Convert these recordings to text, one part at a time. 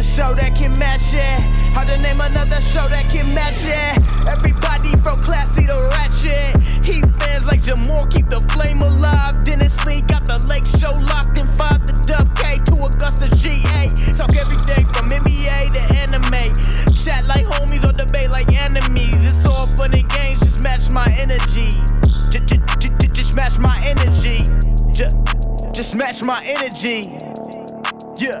show that can match it. Hard to name another show that can match it. Everybody from classy to ratchet. Heat fans like Jamaal keep the flame alive. Dennis Lee got the lake show locked in 5 to Dub K to Augusta GA. Talk everything from NBA to anime. Chat like homies or debate like enemies. It's all fun and games, just match my energy. Just match my energy. Just match my energy. Yeah.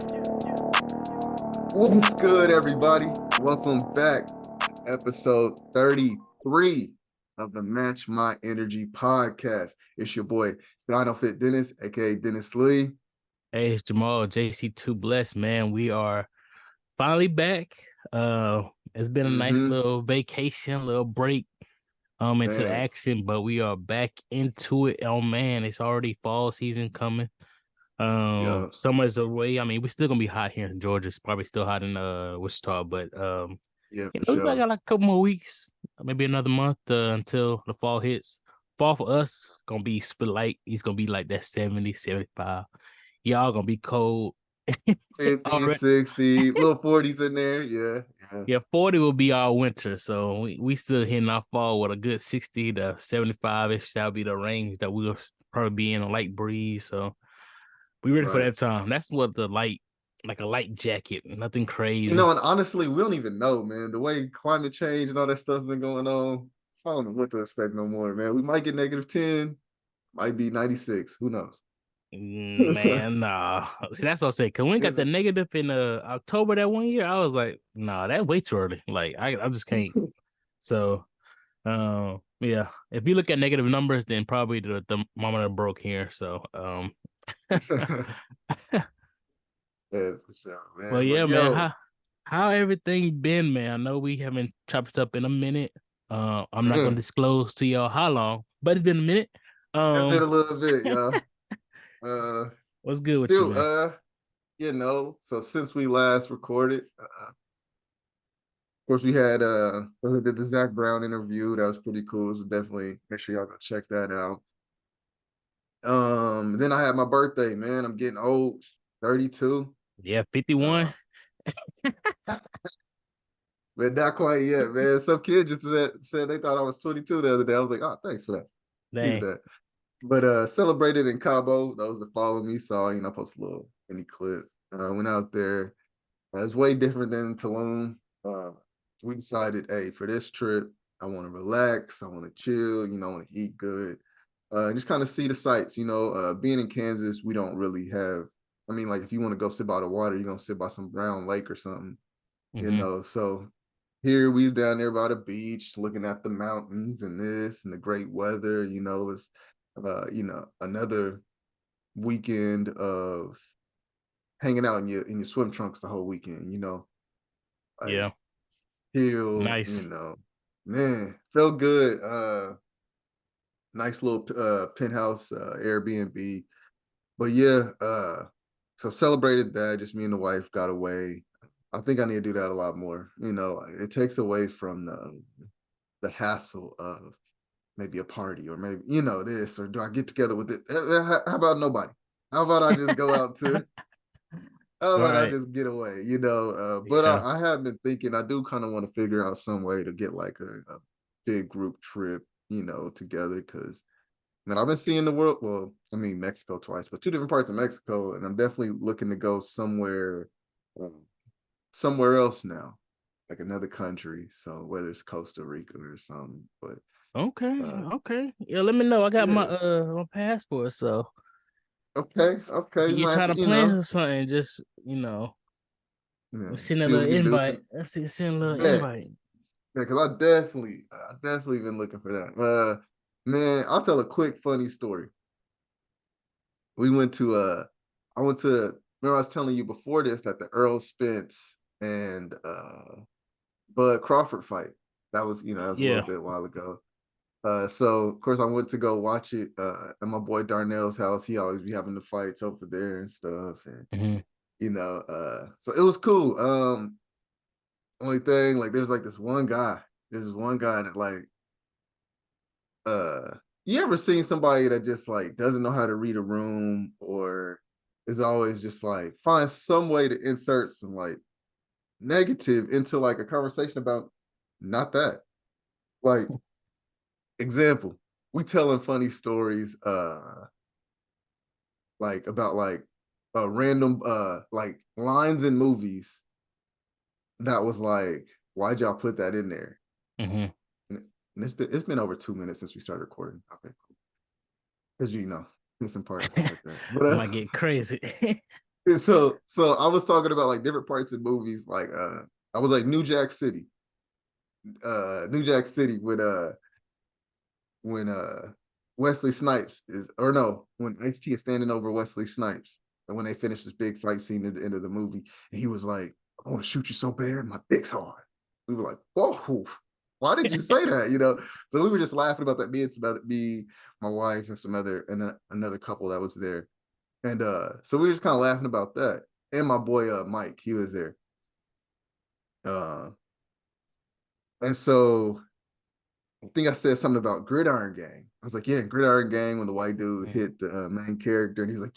What's good, everybody? Welcome back to episode 33 of the Match My Energy podcast. It's your boy, DINO Fit Dennis, aka Dennis Lee. Hey, it's Jamaal, JC2 Bless, man. We are finally back. It's been a nice little vacation, little break into the action, but we are back into it. Oh man, it's already fall season coming. Summer's away. I mean, we're still gonna be hot here in Georgia. It's probably still hot in Wichita, but Yeah, we for sure. got like a couple more weeks, maybe another month until the fall hits. Fall for us gonna be split light. It's gonna be like that 70, 75. Y'all gonna be cold. 50, 60, little 40s in there. Yeah. 40 will be our winter. So we still hitting our fall with a good 60 to 75-ish. That'll be the range that we'll probably be in, a light breeze. So we ready for that time. That's what the light, like a light jacket, nothing crazy. You know, and honestly, we don't even know, man. The way climate change and all that stuff been going on, I don't know what to expect no more, man. We might get -10, might be 96. Who knows? Man, nah. See, that's what I said. Cause when we got the negative in October that one year, I was like, nah, that's way too early. Like I just can't. So yeah. If you look at negative numbers, then probably the thermometer broke here. So Yeah, for sure, man. Well, yeah, man. How everything been, man? I know we haven't chopped up in a minute. I'm not gonna disclose to y'all how long, but it's been a minute. It's been a little bit, y'all. What's good with you, man? You know, so since we last recorded, of course we had the Zach Brown interview. That was pretty cool. So definitely make sure y'all go check that out. Then I had my birthday, man. I'm getting old, 32. Yeah, 51. But not quite yet, man. Some kid just said they thought I was 22 the other day. I was like, oh, thanks for that. Dang. That. But celebrated in Cabo. Those that follow me saw, post a little mini clip. Went out there. It's way different than Tulum. We decided, hey, for this trip, I want to relax. I want to chill. I want to eat good. And just kind of see the sights. Being in Kansas, we don't really have. I mean, like if you want to go sit by the water, you're gonna sit by some brown lake or something. So here we was down there by the beach, looking at the mountains and this and the great weather. It's another weekend of hanging out in your swim trunks the whole weekend, like, yeah. Chill, nice. Man, felt good. Nice little penthouse Airbnb. But yeah, so celebrated that. Just me and the wife got away. I think I need to do that a lot more. It takes away from the hassle of maybe a party or maybe, this, or do I get together with it? How about nobody? How about I just go out to, how about I just get away, but Yeah. I have been thinking, I do kind of want to figure out some way to get like a big group trip, together. Cause I've been seeing the world. Well, I mean, Mexico twice, but 2 different parts of Mexico. And I'm definitely looking to go somewhere else now, like another country. So whether it's Costa Rica or something, but Okay. Yeah, let me know. I got my passport, so okay. you trying to plan something, just send a little invite. Send a little invite. Yeah, because I definitely been looking for that. Man, I'll tell a quick funny story. We went to remember I was telling you before this that the Earl Spence and Bud Crawford fight. That was, that was a little bit while ago. So of course I went to go watch it at my boy Darnell's house. He always be having the fights over there and stuff. And so it was cool. Only thing, like there's like this one guy that like you ever seen somebody that just like doesn't know how to read a room, or is always just like find some way to insert some like negative into like a conversation about not that. Like, example, we telling funny stories, like about like random like lines in movies that was like, why'd y'all put that in there? Mm-hmm. And it's been over 2 minutes since we started recording. Okay, cool. Because missing parts stuff like that. But Might get crazy. so I was talking about like different parts of movies. Like I was like New Jack City. New Jack City with when Wesley Snipes is, or no, when Ice-T is standing over Wesley Snipes, and when they finish this big fight scene at the end of the movie, and he was like, I want to shoot you so bad, my dick's hard. We were like, whoa, why did you say that? So we were just laughing about that. Me, my wife, and another couple that was there. And so we were just kind of laughing about that. And my boy Mike, he was there. And so I think I said something about Gridiron Gang. I was like, yeah, Gridiron Gang, when the white dude hit the main character, and he's like,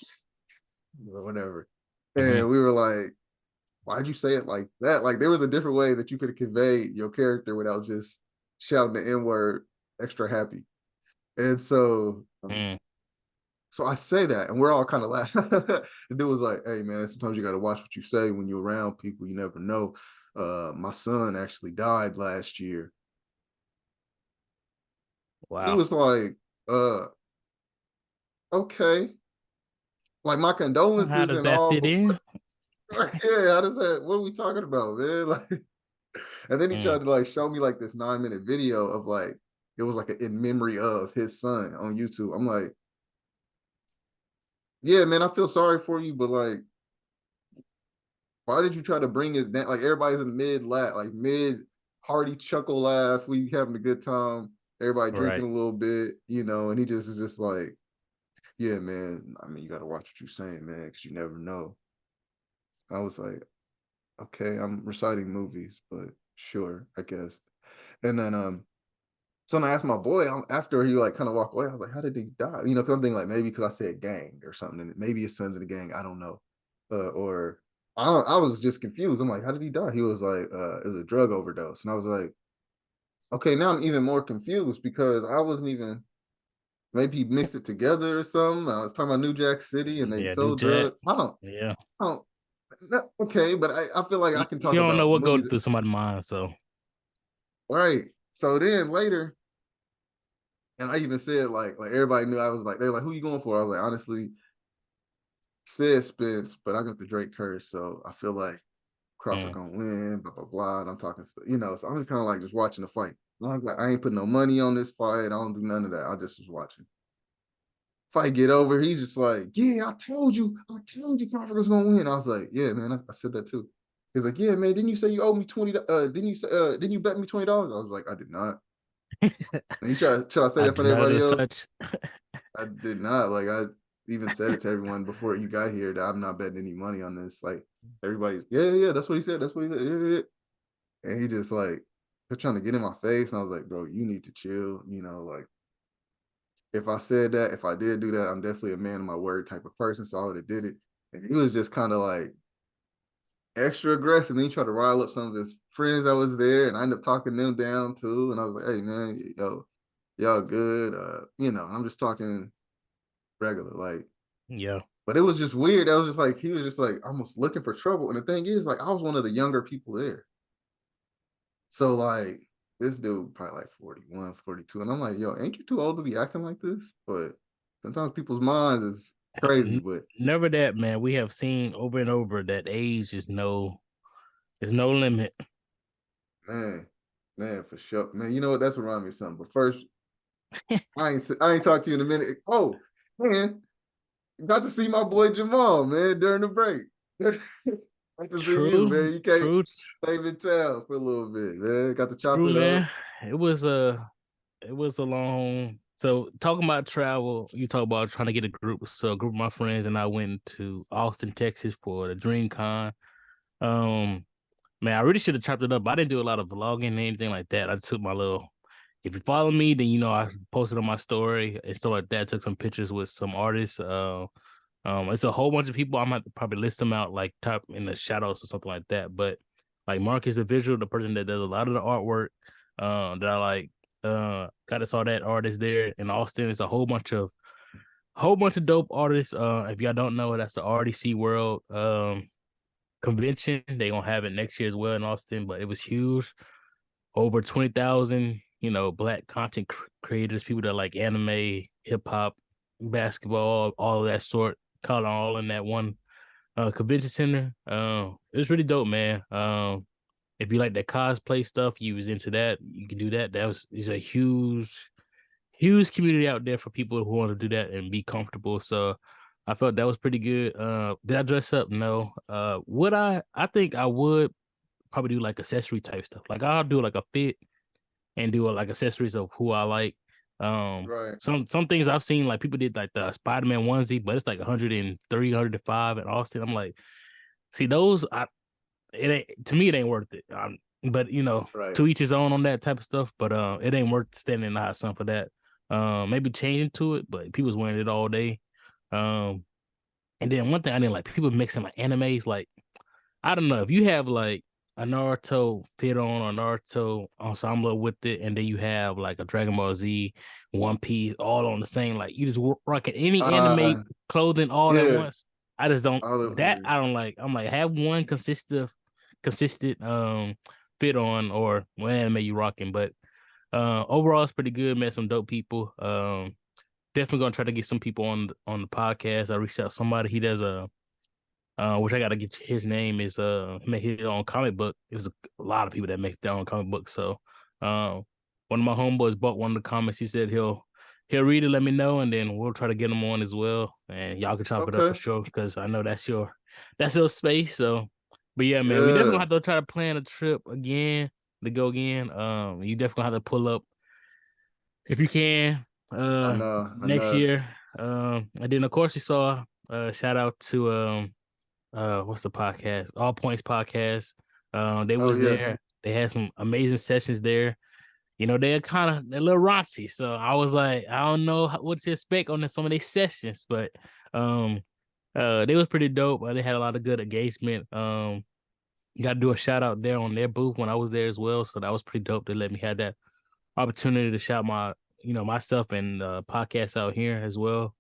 or whatever. And we were like, why'd you say it like that? Like, there was a different way that you could have conveyed your character without just shouting the N-word extra happy. And so so I say that, and we're all kind of laughing. The dude was like, hey man, sometimes you got to watch what you say when you're around people. You never know. My son actually died last year. Wow. He was like, okay. Like, my condolences. How does and that all, fit in? yeah, how does that? What are we talking about, man? Like, and then he tried to like show me like this 9-minute video of like, it was like in memory of his son on YouTube. I'm like, yeah, man, I feel sorry for you, but like, why did you try to bring his like, everybody's in mid laugh, like mid hearty chuckle laugh, we having a good time, everybody drinking a little bit, and he just is just like, yeah, man, I mean, you got to watch what you're saying, man, because you never know. I was like, okay, I'm reciting movies, but sure, I guess. And then so I asked my boy after he like kind of walked away, I was like, how did he die? Because I'm thinking like maybe because I said gang or something, and maybe his son's in the gang, I don't know. Or I was just confused. I'm like, how did he die? He was like, it was a drug overdose. And I was like, okay, now I'm even more confused because I wasn't even, maybe he mixed it together or something. I was talking about New Jack City and they sold drugs. I don't, okay, but I feel like I can talk You don't know about what goes movies. through somebody's mind, so. Right. So then later, and I even said like everybody knew I was like, they're like, who you going for? I was like, honestly, said Spence, but I got the Drake curse, so I feel like Crawford gonna win, blah blah blah. And I'm talking, so I'm just kind of like just watching the fight. I'm like, I ain't putting no money on this fight. I don't do none of that. I just was watching. Fight get over, he's just like, yeah, I told you Crawford was gonna win. I was like, yeah, man, I said that too. He's like, yeah, man, didn't you say you owe me $20? Didn't you bet me $20? I was like, I did not. And he tried to say that for everybody else. I did not. Like, I even said it to everyone before you got here that I'm not betting any money on this. Like, everybody's, yeah, that's what he said. That's what he said. Yeah. And he just like, they're trying to get in my face. And I was like, bro, you need to chill. Like, if I said that, if I did do that, I'm definitely a man of my word type of person. So I would have did it. And he was just kind of like extra aggressive. And he tried to rile up some of his friends that was there. And I ended up talking them down too. And I was like, hey, man, y'all good. I'm just talking regular, like, yeah. But it was just weird. I was just like, he was just like almost looking for trouble. And the thing is, like, I was one of the younger people there. So like, this dude probably like 41, 42. And I'm like, yo, ain't you too old to be acting like this? But sometimes people's minds is crazy. But never that, man. We have seen over and over that age is no limit. Man, for sure. Man, you know what? That's what reminds me of something. But first, I ain't talked to you in a minute. Oh, man. Got to see my boy Jamaal, man, during the break. Got to see you, man. You can't even tell for a little bit, man. Got to chop it man. up. It was a long. So talking about travel, you talk about trying to get a group. So a group of my friends and I went to Austin, Texas for the DreamCon. Man, I really should have chopped it up. But I didn't do a lot of vlogging and anything like that. I just took my little. If you follow me, then I posted on my story and stuff like that. Took some pictures with some artists. It's a whole bunch of people. I'm gonna probably list them out like top in the shoutouts or something like that. But Like Mark is the visual, the person that does a lot of the artwork. That I like. Got to saw that artist there in Austin. It's a whole bunch of dope artists. If y'all don't know, that's the RDC World convention. They gonna have it next year as well in Austin, but it was huge. Over 20,000, Black content creators, people that like anime, hip hop, basketball, all of that sort, caught all in that one convention center. It was really dope, man. If you like that cosplay stuff, you was into that, you can do that. Is a huge community out there for people who want to do that and be comfortable. So I felt that was pretty good. Did I dress up? No. Would I? I think I would probably do like accessory type stuff. Like I'll do like a fit and do like accessories of who I like. Right. Some things I've seen, like people did like the Spider-Man onesie, but it's like 103, 105 in Austin. I'm like, see those, it ain't, to me it ain't worth it. But Right. to each his own on that type of stuff. But it ain't worth standing in the hot sun for that. Maybe changing to it, but people's wearing it all day. And then one thing I didn't like, people mixing like animes. Like I don't know if you have like a Naruto fit on or Naruto ensemble with it, and then you have like a Dragon Ball Z, One Piece, all on the same. Like you just rocking any anime clothing all at Yeah. once. I just don't All of that them. I don't like. I'm like have one consistent fit on or what anime you rocking. But overall it's pretty good. Met some dope people. Definitely gonna try to get some people on the podcast. I reached out to somebody. He does which I gotta get his name is make his own comic book. It was a lot of people that make their own comic book. So one of my homeboys bought one of the comics. He said he'll read it, let me know, and then we'll try to get him on as well. And y'all can chop it up for Okay. sure because I know that's your space. So but yeah, man, we definitely Yeah. have to try to plan a trip again to go again. You definitely have to pull up if you can I know. I next know. year. And then of course we saw shout out to what's the podcast? All Points Podcast. They Oh was yeah. there. They had some amazing sessions there. They're a little raunchy, so I was like, I don't know what to expect on some of these sessions, but they was pretty dope. They had a lot of good engagement. Got to do a shout out there on their booth when I was there as well, so that was pretty dope. They let me have that opportunity to shout myself and podcast out here as well.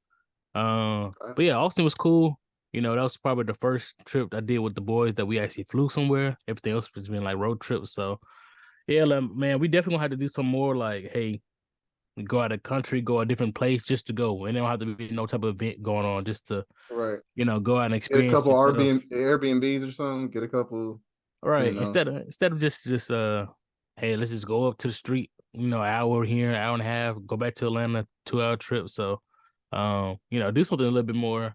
Okay. But yeah, Austin was cool. That was probably the first trip I did with the boys that we actually flew somewhere. Everything else was been like road trips. So yeah, like, man, we definitely gonna have to do some more. Like, hey, we go out of the country, go a different place just to go, and there don't have to be no type of event going on just to Right. go out and Get a experience couple instead of Airbnbs or something. Get a couple. You right know. instead of just hey, let's just go up to the street. Hour here, hour and a half, go back to Atlanta, 2 hour trip. So, do something a little bit more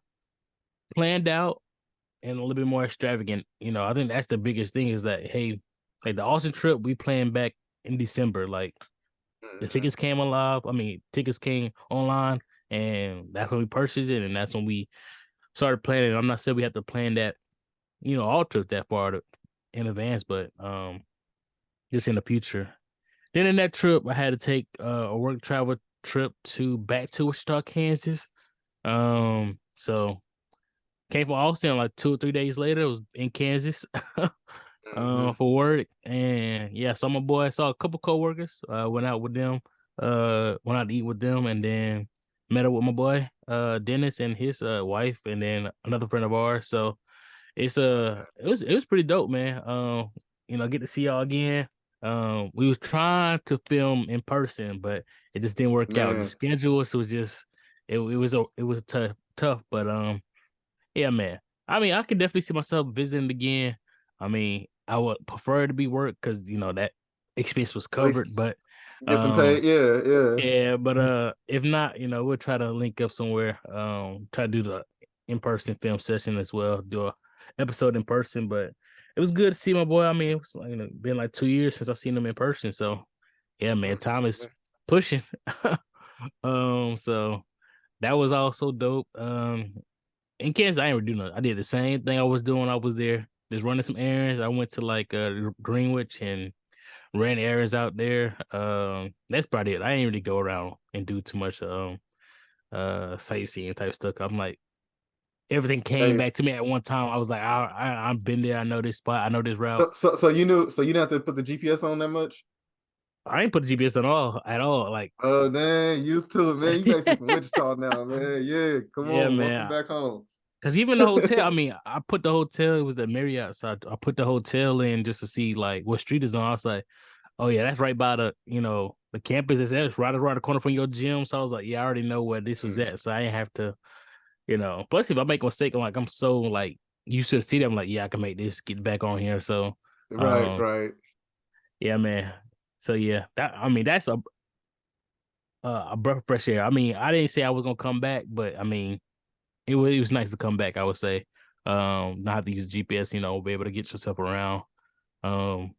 planned out and a little bit more extravagant. I think that's the biggest thing is that, hey, like the Austin trip, we planned back in December. Like the Mhm. tickets came alive. I mean, tickets came online, and that's when we purchased it, and that's when we started planning. I'm not saying we have to plan that, all trip that far in advance, but just in the future. Then in that trip, I had to take a work travel trip back to Wichita, Kansas. So came from Austin like 2 or 3 days later. It was in Kansas Mhm. for work. And yeah, so my boy saw a couple coworkers, went out with them, went out to eat with them, and then met up with my boy, Dennis and his wife, and then another friend of ours. So it's Okay. it was pretty dope, man. Get to see y'all again. We was trying to film in person, but it just didn't work out. The Man. schedule was just it was tough, but yeah, man. I mean, I could definitely see myself visiting again. I mean, I would prefer it to be work because that expense was At least covered. But get some um, pay. Yeah. Yeah. yeah, but if not, we'll try to link up somewhere. Try to do the in person film session as well. Do a episode in person. But it was good to see my boy. I mean, it was like been like 2 years since I seen him in person. So yeah, man, time is Mhm. pushing. So that was also dope. In Kansas, I ain't really do nothing. I did the same thing I was doing. I was there just running some errands. I went to like Greenwich and ran errands out there. That's probably it. I ain't really go around and do too much sightseeing type stuff. I'm like everything came Hey, back to me at one time. I was like, I've been there. I know this spot. I know this route. so you knew, so you didn't have to put the GPS on that much? I ain't put the GPS on at all. Like, Oh, dang, used to it, man. You basically from Wichita now, man. Yeah, come yeah, on, welcome man. back home. Because even the hotel, I mean, I put the hotel. It was the Marriott, so I put the hotel in just to see like what street is on. I was like, oh yeah, that's right by the campus is at. It's right around the corner from your gym. So I was like, yeah, I already know where this was at. So I didn't have to, Plus, if I make a mistake, I'm so like used to the city. I'm like, yeah, I can make this. Get back on here. So, Right, um, right. yeah, man. So yeah, that's a breath of fresh air. I mean, I didn't say I was gonna come back, but I mean, it was nice to come back. I would say, not have to use GPS. Be able to get yourself around. Um,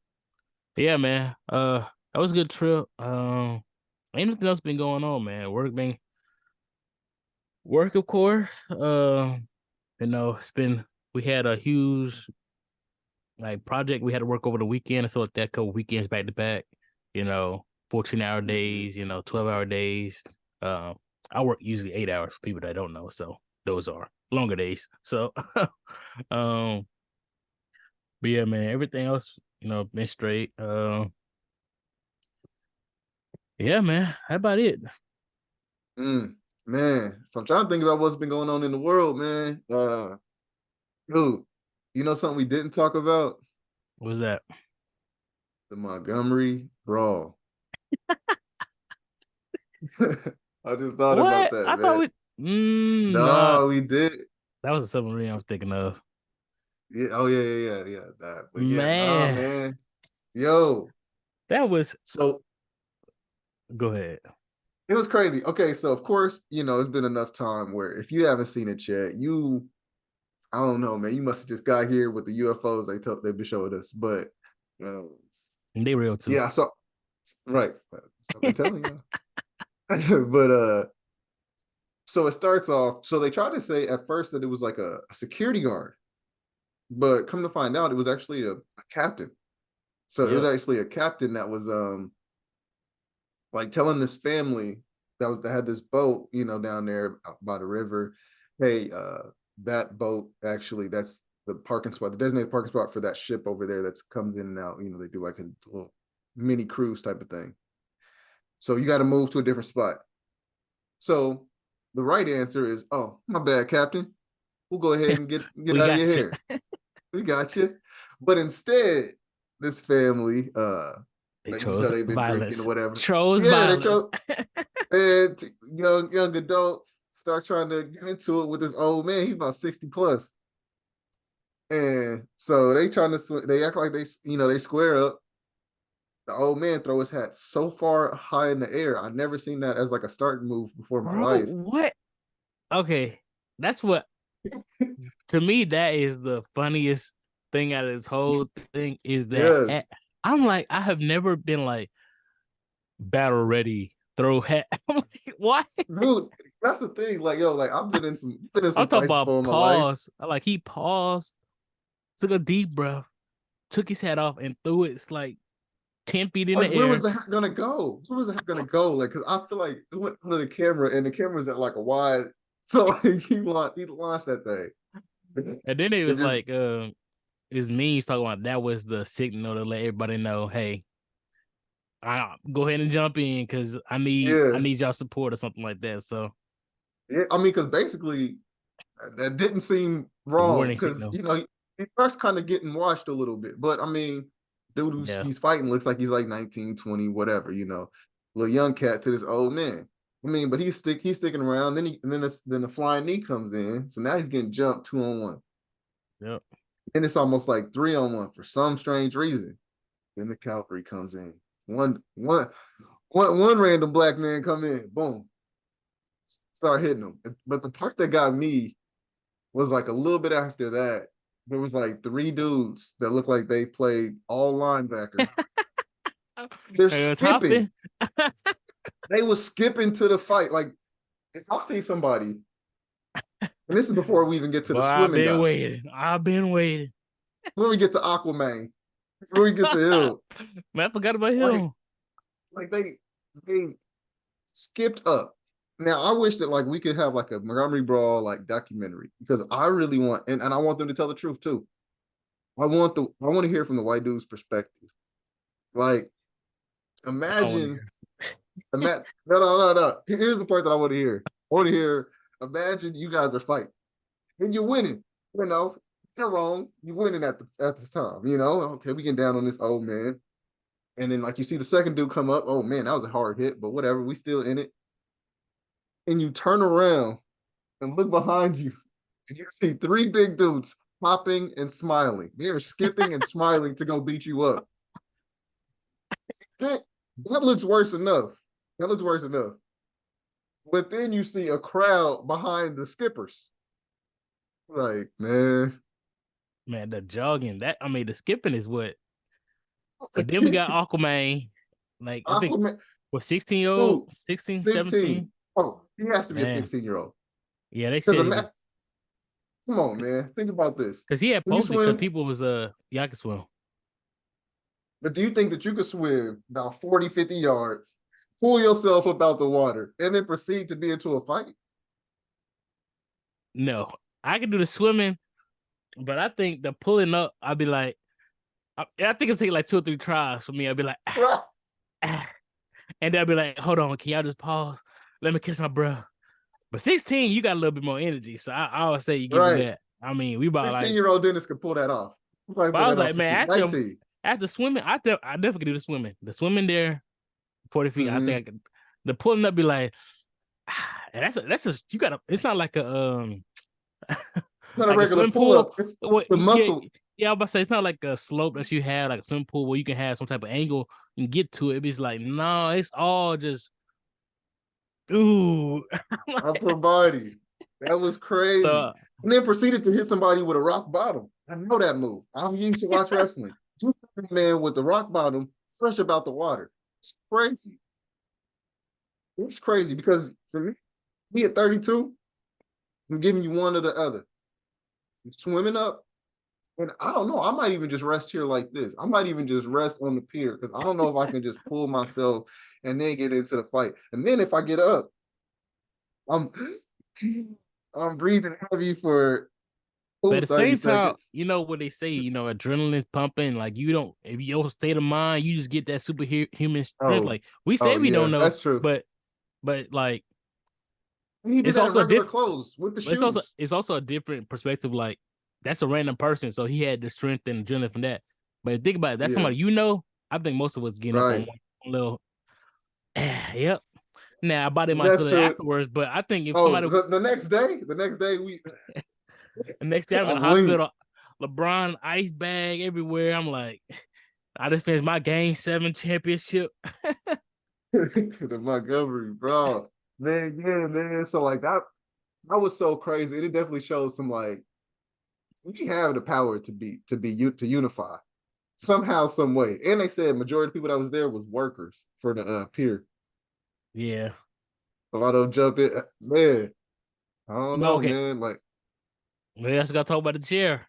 yeah, man. That was a good trip. Ain't nothing else been going on, man. Work, of course. It's been we had a huge like project we had to work over the weekend, and so like that couple weekends back to back. 14-hour Mhm. days. 12-hour days. I work usually 8 hours for people that don't know, so those are longer days. So, um, but yeah, man, everything else, been straight. Yeah, man, how about it? Mm, man, so I'm trying to think about what's been going on in the world, man. Dude, you know something we didn't talk about? What was that? The Montgomery Brawl. I just thought about What? that, I thought man. we. No, No, we did. that was a submarine I was thinking of. Yeah, oh yeah. That, but yeah, nah, Man, man. Yo, that was. so Go ahead. it was crazy. Okay, so of course, it's been enough time where if you haven't seen it yet, I don't know, man. You must have just got here with the UFOs they've been showing us. But um, They real too. yeah, so right. I've been telling you. But so it starts off. So they tried to say at first that it was like a security guard, but come to find out, it was actually a captain. So it was Yep. actually a captain that was like telling this family that had this boat, down there by the river. Hey, that boat actually that's the parking spot, the designated parking spot for that ship over there that's comes in and out. They do like a little mini cruise type of thing. So you got to move to a different spot. So the right answer is, oh, my bad, Captain. We'll go ahead and get We out of your got you. hair. We got you. But instead, this family, They you can tell chose they've been drinking or violence. whatever. Chose Yeah, they violence. chose, and young adults start trying to get into it with this old man. He's about 60 plus. And so they trying to they act like they square up. The old man throw his hat so far high in the air. I've never seen that as like a starting move before in my Bro, life. what? Okay, that's what to me that is the funniest thing out of this whole thing is that Yes, I'm like I have never been like battle ready throw hat. I'm like, why? dude, that's the thing. Like, yo, like I've been in I'm some talking fights about before in my life. pause. Like he paused, took a deep breath, took his hat off, and threw it. It's like 10 feet in Like, the where was air. the hat gonna go? Where was the hat gonna go? Like, cause I feel like it went under the camera, and the camera's at like a wide, so like he launched that thing. And then it It was just like, it's me talking about that was the signal to let everybody know, hey, go ahead and jump in because I need yeah, I need y'all support or something like that. So yeah. I mean, because basically that didn't seem the wrong, warning because signal. he starts kind of getting washed a little bit, but I mean, dude, Yeah. he's fighting looks like he's like 19, 20, whatever, little young cat to this old man. I mean, but he's sticking around. Then the flying knee comes in, so now he's getting jumped 2-on-1. Yep. And it's almost like 3-on-1 for some strange reason. Then the cavalry comes in. One random black man come in, boom, start hitting him. But the part that got me was like a little bit after that. There was like three dudes that looked like they played all linebacker. They're It was skipping. hopping. They was skipping to the fight. Like if I see somebody, and this is before we even get to Boy, the I've swimming been guy, waiting. I've been waiting. before we get to Aquaman, before we get to Hill, Man, I forgot about like him. like they skipped up. Now I wish that like we could have like a Montgomery Brawl like documentary because I really want and I want them to tell the truth too. I want to hear from the white dude's perspective. Like I don't want to imagine hear. no. Here's the part that I want to hear. I want to hear. Imagine you guys are fighting and you're winning. You know, you're wrong. You're winning at this time. You know, okay, we get down on this old man, and then like you see the second dude come up. Oh man, that was a hard hit, but whatever. We still in it. And you turn around and look behind you, and you see three big dudes hopping and smiling. They're skipping and smiling to go beat you up. That looks worse enough. That looks worse enough. But then you see a crowd behind the skippers. Like, man. Man, the jogging, the skipping is what. But then we got Aquaman. Like, I think, Aquaman, what, 16-year-old? dude, 16, 16. 17? Oh, he has to be a Man. 16-year-old. Yeah, they Because said it was. come on, man. Think about this. Because he had Can you posted because swim? people was, yeah, I can swim. But do you think that you could swim about 40, 50 yards, pull yourself up out the water, and then proceed to be into a fight? No, I can do the swimming, but I think the pulling up, I'd be like, I think it'll take like 2 or 3 tries for me. I'd be like, and they'll be like, hold on, can y'all just pause? Let me catch my breath. But 16, you got a little bit more energy. So I always say you give me that. I mean, we about 16-year-old Dennis could pull that off. But I was like, man, after swimming, I definitely could do the swimming. The swimming there, 40 feet, I think I could. The pulling up be like, and that's a you gotta. It's not like a not like a regular pull up. It's the muscle. Yeah, I was about to say it's not like a slope that you have, like a swimming pool where you can have some type of angle and get to it. It's like, no, it's all just ooh. Upper body. That was crazy. So, and then proceeded to hit somebody with a rock bottom. I know that move. I used to watch wrestling. Man with the rock bottom, fresh about the water. It's crazy. It's crazy because for me at 32, I'm giving you one or the other. I'm swimming up, and I don't know. I might even just rest here like this. I might even just rest on the pier because I don't know if I can just pull myself and then get into the fight. And then if I get up, I'm breathing heavy for but at the same time, seconds. you know what they say, adrenaline is pumping. Like you don't, if your state of mind, you just get that superhuman strength. Like we say we don't know, that's true. but like he did it's that also in regular clothes with the shoes. It's also a different perspective. Like that's a random person, so he had the strength and adrenaline from that. But think about it, that's somebody I think most of us getting up on one little. Yep. Now I bought it my feeling afterwards, but I think if somebody the next day we the next day I'm in the hospital, LeBron ice bag everywhere. I'm like, I just finished my Game 7 championship. The Montgomery Brawl. Man, yeah, man. So like that was so crazy. It definitely shows some like we have the power to unify somehow, some way. And they said majority of people that was there was workers for the pier. Yeah. A lot of them jump in. Man, I don't know, man. Like, we also got to talk about the chair.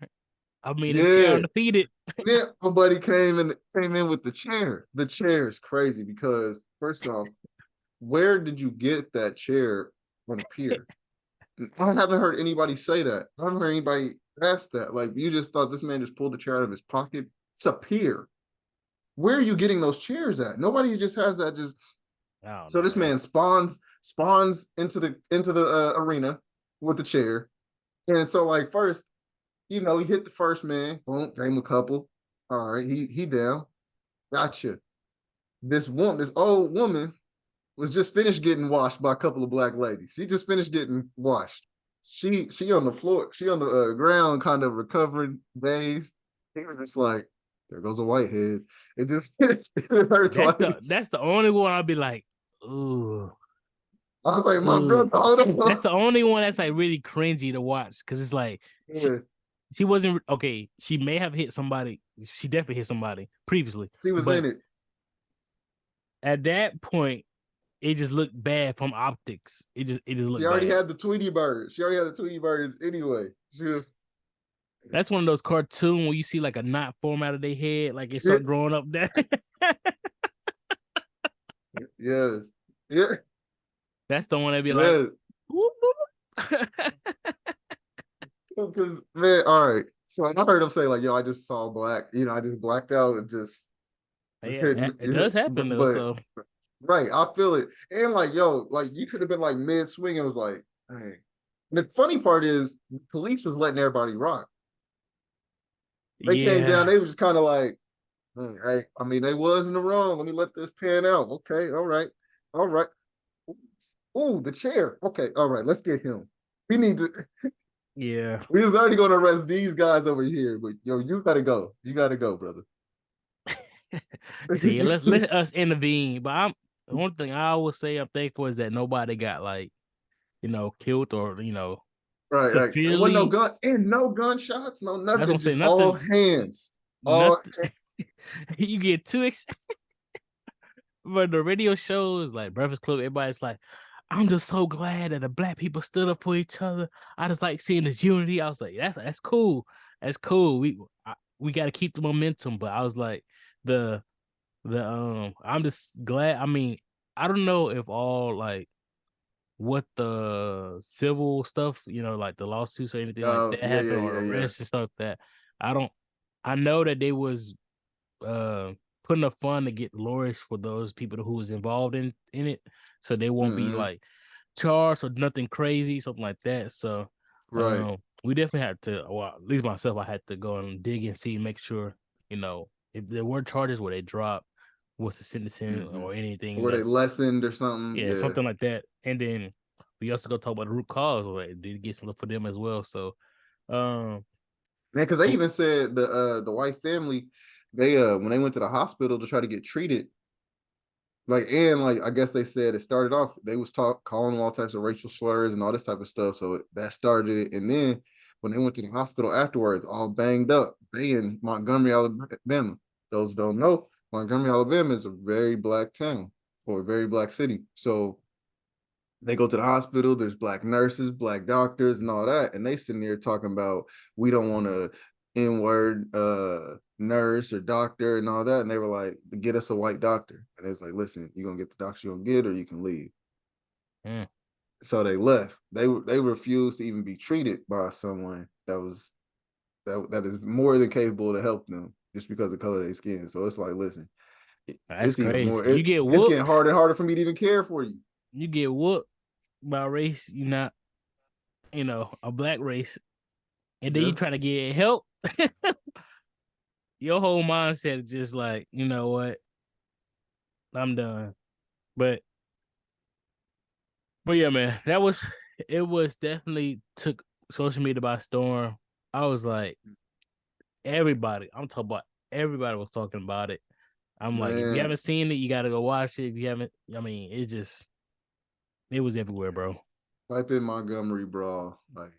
I mean, the chair undefeated. Yeah, my buddy came in with the chair. The chair is crazy because first off, where did you get that chair on the pier? I haven't heard anybody say that. I haven't heard anybody ask that. Like, you just thought this man just pulled the chair out of his pocket. It's a pier. Where are you getting those chairs at? Nobody just has that. So this man spawns into the arena with the chair, and so like first, he hit the first man. Boom, gave him a couple. All right, he down. Gotcha. This old woman was just finished getting washed by a couple of black ladies. She just finished getting washed. She on the floor. She on the ground, kind of recovering, dazed. He was just like, there goes a whitehead. It just it hurt twice. That's the only one I'll be like, ooh. I was like, my brother, hold on. That's the only one that's like really cringy to watch because it's like she wasn't okay. She may have hit somebody. She definitely hit somebody previously. She was in it. At that point, it just looked bad from optics. It just looked. She already bad. had the Tweety bird. She already had the Tweety birds anyway. That's one of those cartoons where you see like a knot form out of their head, like it start growing up there. Yes. Yeah. That's the one that be like, Yeah, whoop, whoop. because man, all right. So I heard him say like, "Yo, I just saw black. I just blacked out and just Yeah, hitting." it does happen though. But So right, I feel it. And like, yo, like you could have been like mid swing and was like, "Hey." And the funny part is, the police was letting everybody rock. They came down. yeah, They was just kind of like, "Hey, I mean, they was in the wrong. Let me let this pan out. Okay, all right. Ooh, the chair. Okay, all right. Let's get him. We need to. yeah. We was already going to arrest these guys over here, but yo, you gotta go. You gotta go, brother. He said, yeah, let us intervene. But the one thing I always say I'm thankful is that nobody got like, killed or Right. There wasn't no severely. gun and no gunshots, no I was nothing. gonna say Just all nothing, hands. All nothing. You get too excited. But the radio shows like Breakfast Club, everybody's like, I'm just so glad that the black people stood up for each other. I just like seeing this unity. I was like, that's cool. That's cool. We got to keep the momentum. But I was like, the I'm just glad. I mean, I don't know if all like what the civil stuff, like the lawsuits or anything like Oh that yeah, happened or yeah, yeah. arrests and stuff that I don't. I know that they was uh putting up fund to get lawyers for those people who was involved in it, so they won't be Mm-hmm. like charged or nothing crazy, something like that. So Right. we definitely had to, well, at least myself, I had to go and dig and see, make sure, if there were charges where they dropped, what's the sentencing Mm-hmm. or anything Were they that's, lessened or something? yeah, Yeah. something like that. And then we also go talk about the root cause, like did get something for them as well. So um Man, because they even said the white family, they when they went to the hospital to try to get treated, like I guess they said it started off, they was calling them all types of racial slurs and all this type of stuff. So that started it. And then when they went to the hospital afterwards, all banged up, they in Montgomery, Alabama. Those who don't know, Montgomery, Alabama is a very black town or a very black city. So they go to the hospital, there's black nurses, black doctors, and all that. And they sitting there talking about, we don't want to N-word nurse or doctor and all that. And they were like, get us a white doctor. And it's like, listen, you're gonna get the doctor you're gonna get, or you can leave. mm, So they left. They refused to even be treated by someone that is more than capable to help them just because of the color of their skin. So it's like, listen, that's it's even more, crazy. You get it's getting whooped. harder and harder for me to even care for you. You get whooped by race. You're not, a black race, and then you Yeah. trying to get help. Your whole mindset is just like, you know what, I'm done. But yeah, man, it was definitely took social media by storm. I was like, everybody, I'm talking about everybody was talking about it. I'm like, if you Man, haven't seen it, you gotta go watch it. If you haven't, I mean, it was everywhere, bro. type in Montgomery Brawl. Like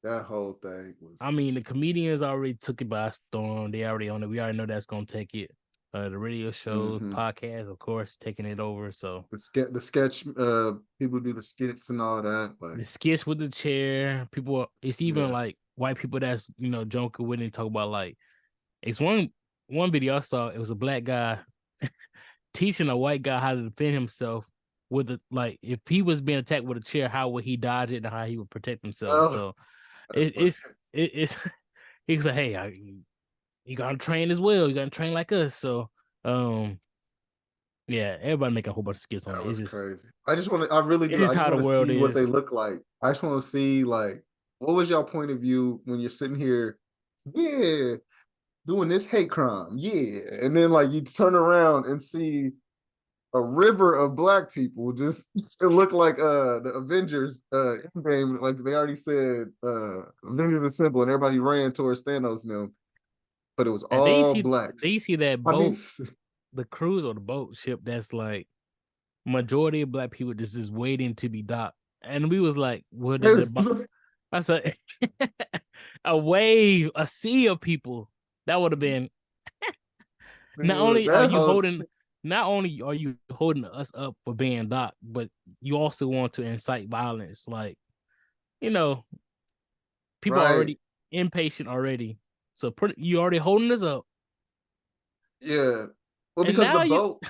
that whole thing was I mean, the comedians already took it by storm. They already on it. We already know that's gonna take it. The radio shows, mm-hmm. podcast, of course, taking it over. So The sketch people do the skits and all that. Like, the skits with the chair, people. It's even yeah. like white people that's joking with it, talk about like it's one video I saw. It was a black guy teaching a white guy how to defend himself with a, like, if he was being attacked with a chair, how would he dodge it and how he would protect himself. Oh, So that's funny. it's he's like, hey, you gotta train as well. You gotta train like us. So um yeah, everybody making a whole bunch of skits on That it. was crazy. I just want to, I really It's do. I just just how the want to world see what they is. look like. I just want to see like, what was y'all point of view when you're sitting here? Yeah, doing this hate crime. Yeah, and then like you turn around and see a river of black people. Just it looked like the Avengers game. Like they already said, Avengers Assemble, and everybody ran towards Thanos now, but it was And then all you blacks. see that I mean, boat, the cruise or the boat ship that's like majority of black people just waiting to be docked. And we was like, what did I said a wave, a sea of people. That would have been not man, only are that you whole holding not only are you holding us up for being docked, but you also want to incite violence. Like, you know, people are right. already impatient already. So you already holding us up. Yeah. Well, And because the now you boat,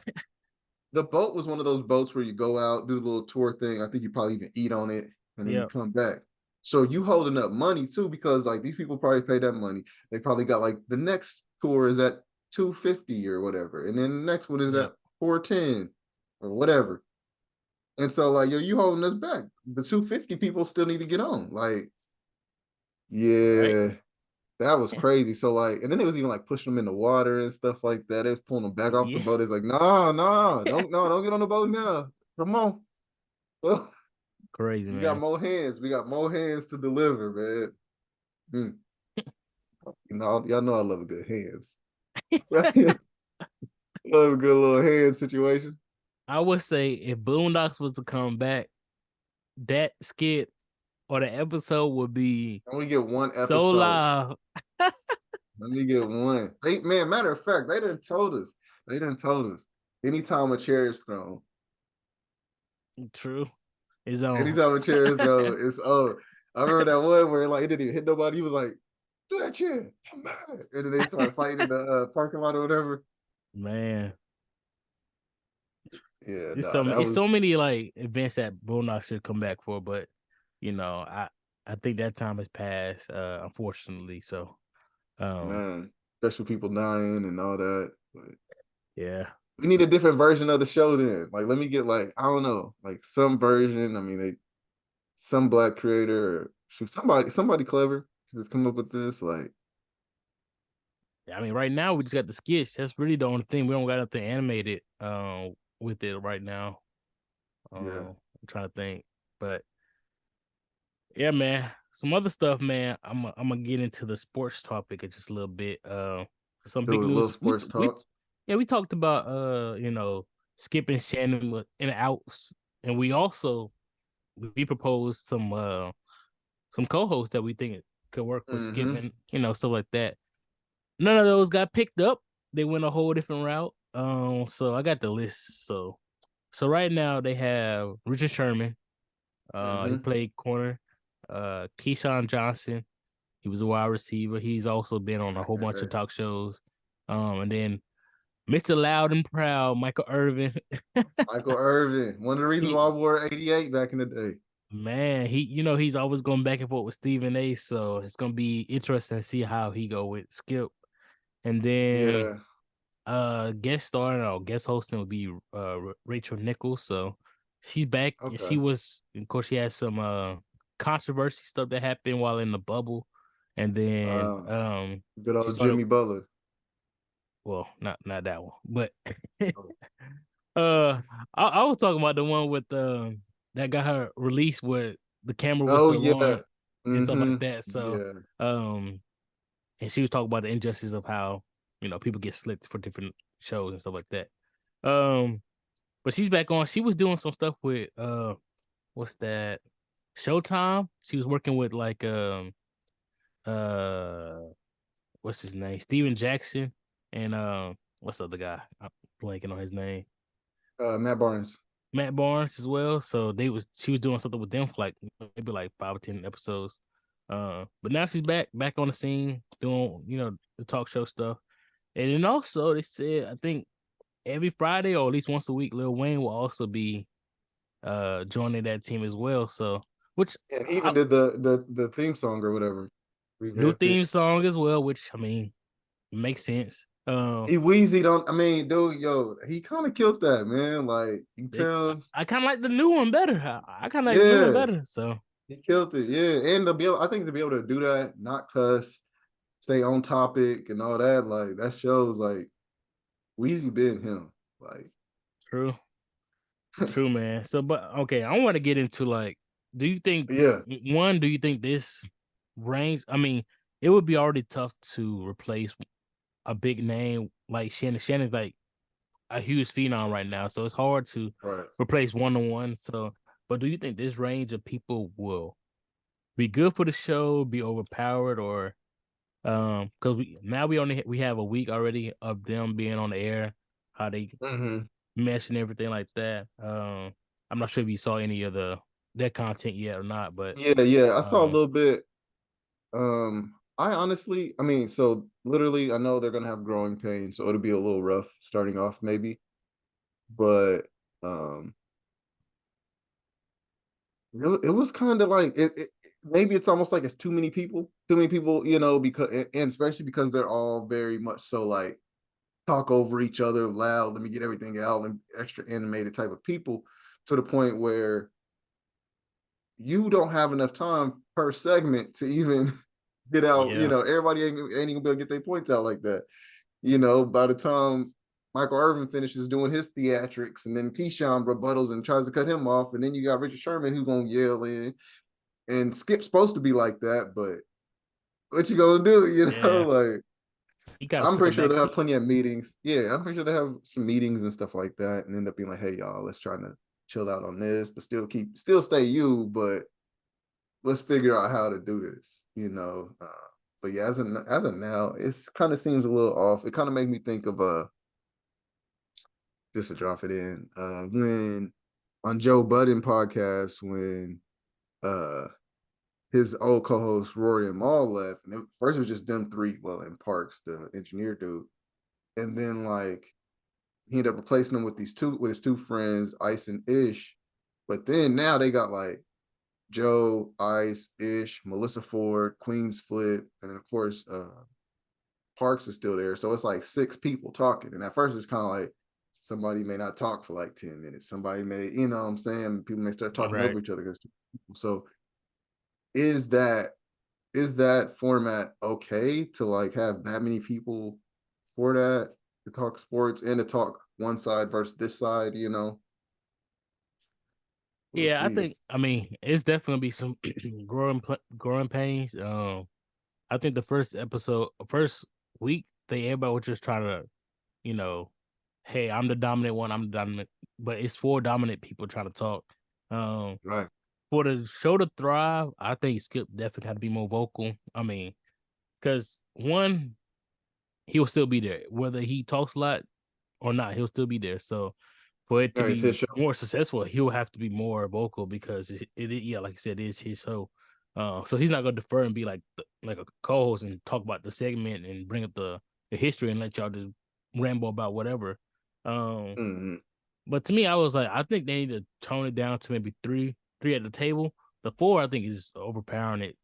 the boat was one of those boats where you go out, do the little tour thing. I think you probably even eat on it, and then you Yep. come back. So you holding up money too, because like these people probably pay that money. They probably got like the next tour is at 250 or whatever, and then the next one is at Yep. 410 or whatever. And so like, yo, you holding us back. The 250 people still need to get on. Like, Right. yeah, that was crazy. So like, and then it was even like pushing them in the water and stuff like that. It was pulling them back off the Yeah. boat. It's like, no, no, don't get on the boat now. Come on. Well, Crazy, we got man. more hands. We got more hands to deliver, man. Mm. You know, y'all know I love a good hands. Love a good little hand situation. I would say if Boondocks was to come back, that skit or the episode would be And we get one so episode. live. Let me get one. Hey, man, matter of fact, they didn't told us. They didn't told us. Anytime a chair is thrown, True. His own. anytime a chair is thrown, it's I remember that one where like it didn't even hit nobody. He was like, "Do that chair, I'm mad," and then they started fighting in the parking lot or whatever. Man. Yeah, It's nah, so that it's so was many like events that Boondocks should come back for, but you know, I think that time has passed, unfortunately. So man, special people dying and all that. But yeah. we need a different version of the show then. Like, let me get like I don't know, like some version. I mean, some black creator or shoot somebody clever just come up with this. Like, I mean, right now we just got the skits. That's really the only thing. We don't got nothing animated with it right now. yeah, I'm trying to think. But yeah, man. Some other stuff, man. I'm gonna get into the sports topic in just a little bit. Some do big a little news. sports talk. Yeah, we talked about Skip and Shannon in and outs, and we proposed some co-hosts that we think could work with Skip Mm-hmm. and stuff like that. None of those got picked up. They went a whole different route. So I got the list. So right now they have Richard Sherman. He Mm-hmm. played corner. Keyshawn Johnson. He was a wide receiver. He's also been on a whole bunch of Right. talk shows. And then Mr. Loud and Proud, Michael Irvin. Michael Irvin, one of the reasons why I he wore 88 back in the day. Man, he's always going back and forth with Stephen A. So it's gonna be interesting to see how he go with Skip. And then Yeah. guest starring or guest hosting would be Rachel Nichols. So she's back. And Okay. she was, of course, she had some controversy stuff that happened while in the bubble. And then Good she old started, Jimmy Butler. well, not that one, but Oh, I was talking about the one with that got her released where the camera was oh still yeah. on and stuff Mm-hmm. like that. So Yeah. um and she was talking about the injustice of how people get slicked for different shows and stuff like that. But she's back on. She was doing some stuff with what's that? Showtime. She was working with like uh what's his name? Steven Jackson and what's the other guy? I'm blanking on his name. Matt Barnes. Matt Barnes as well. So she was doing something with them for like maybe like 5 or 10 episodes. But now she's back on the scene doing the talk show stuff. And then also they said I think every Friday or at least once a week, Lil Wayne will also be joining that team as well. So which And he even did the theme song or whatever. new Revamped it. theme song as well, which I mean makes sense. He Wheezy don't I mean, dude, yo, he kind of killed that, man. Like you tell, I kind of like the new one better. I kind of like the new one yeah, better. So he killed it. Yeah. And I think to be able to do that, not cuss, stay on topic and all that, like that shows like Weezy been him. Like, true. True, man. So, but okay, I want to get into like, do you think yeah. do you think this range? I mean, it would be already tough to replace a big name like Shannon. Shannon's like a huge phenom right now, so it's hard to Right. replace one. So, but do you think this range of people will be good for the show, be overpowered, or because we have a week already of them being on the air, how they Mm-hmm. mesh and everything like that. I'm not sure if you saw any of their content yet or not, but Yeah, yeah. I saw a um, little bit. I honestly, I mean, so literally, I know they're gonna have growing pains, so it'll be a little rough starting off, maybe. but it was kind of like maybe it's almost like it's too many people, because and especially because they're all very much so like talk over each other loud, let me get everything out, and extra animated type of people, to the point where you don't have enough time per segment to even get out. Yeah. Everybody ain't gonna be able to get their points out like that. By the time Michael Irvin finishes doing his theatrics, and then Keyshawn rebuttals and tries to cut him off, and then you got Richard Sherman who's gonna yell in, and Skip's supposed to be like that, but what you gonna do? Yeah. Like, He kind of I'm took a pretty sure back they have seat. plenty of meetings. Yeah, I'm pretty sure they have some meetings and stuff like that, and end up being like, "Hey, y'all, let's try to chill out on this, but still stay you, but let's figure out how to do this." But yeah, as of now, it's kind of seems a little off. It kind of made me think of just to drop it in, when on Joe Budden podcast, when uh his old co-host Rory and Maul left, and first it was just them three, well, in Parks, the engineer dude, and then like he ended up replacing them with his two friends, Ice and Ish. But then now they got like Joe, Ice, Ish, Melissa Ford, Queen's Flip, and then of course Parks is still there. So it's like six people talking. And at first it's kind of like somebody may not talk for like 10 minutes. Somebody may, what I'm saying, people may start talking Right. over each other because so is that format okay to like have that many people for that, to talk sports and to talk one side versus this side? We'll Yeah, see. I mean, it's definitely gonna be some growing pains. I think the first week, everybody was just trying to, you know, hey, I'm the dominant one, I'm the dominant, but it's four dominant people trying to talk. Um, Right. for the show to thrive, I think Skip definitely had to be more vocal. I mean, because one, he'll still be there, whether he talks a lot or not, he'll still be there. So for it to It's his be show. more successful, he'll have to be more vocal because yeah, like I said, it's his show. So he's not gonna defer and be like a co-host and talk about the segment and bring up the history and let y'all just ramble about whatever. Um, Mm-hmm. but to me, I was like, I think they need to tone it down to maybe three at the table. The four, I think, is overpowering it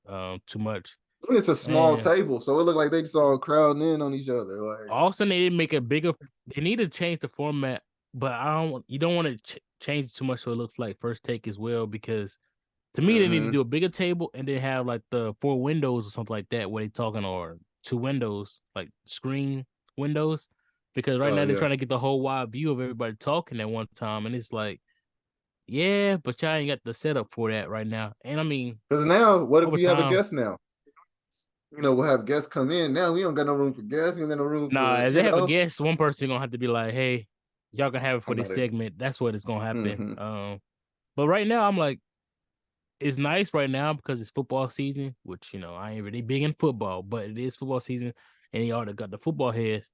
too much. And it's a small And table, so it looked like they just all crowding in on each other. Like, also, they didn't make a bigger. They need to change the format, but I don't. You don't want to change it too much so it looks like First Take as well. Because to me, they need to mm-hmm. do a bigger table and then have like the four windows or something like that where they talking, or two windows, like screen windows. Because right Oh now they're yeah. trying to get the whole wide view of everybody talking at one time, and it's like, yeah, but y'all ain't got the setup for that right now. And I mean, Because now, what if over you have a time, guest now? We'll have guests come in. Now we don't got no room for guests. We don't got no room nah, for, if they have a guest, one person gonna have to be like, hey, y'all gonna have it for I'm this not it. segment. That's what it's gonna happen. Mm-hmm. But right now, I'm like, it's nice right now because it's football season, which I ain't really big in football, but it is football season, and they already got the football heads.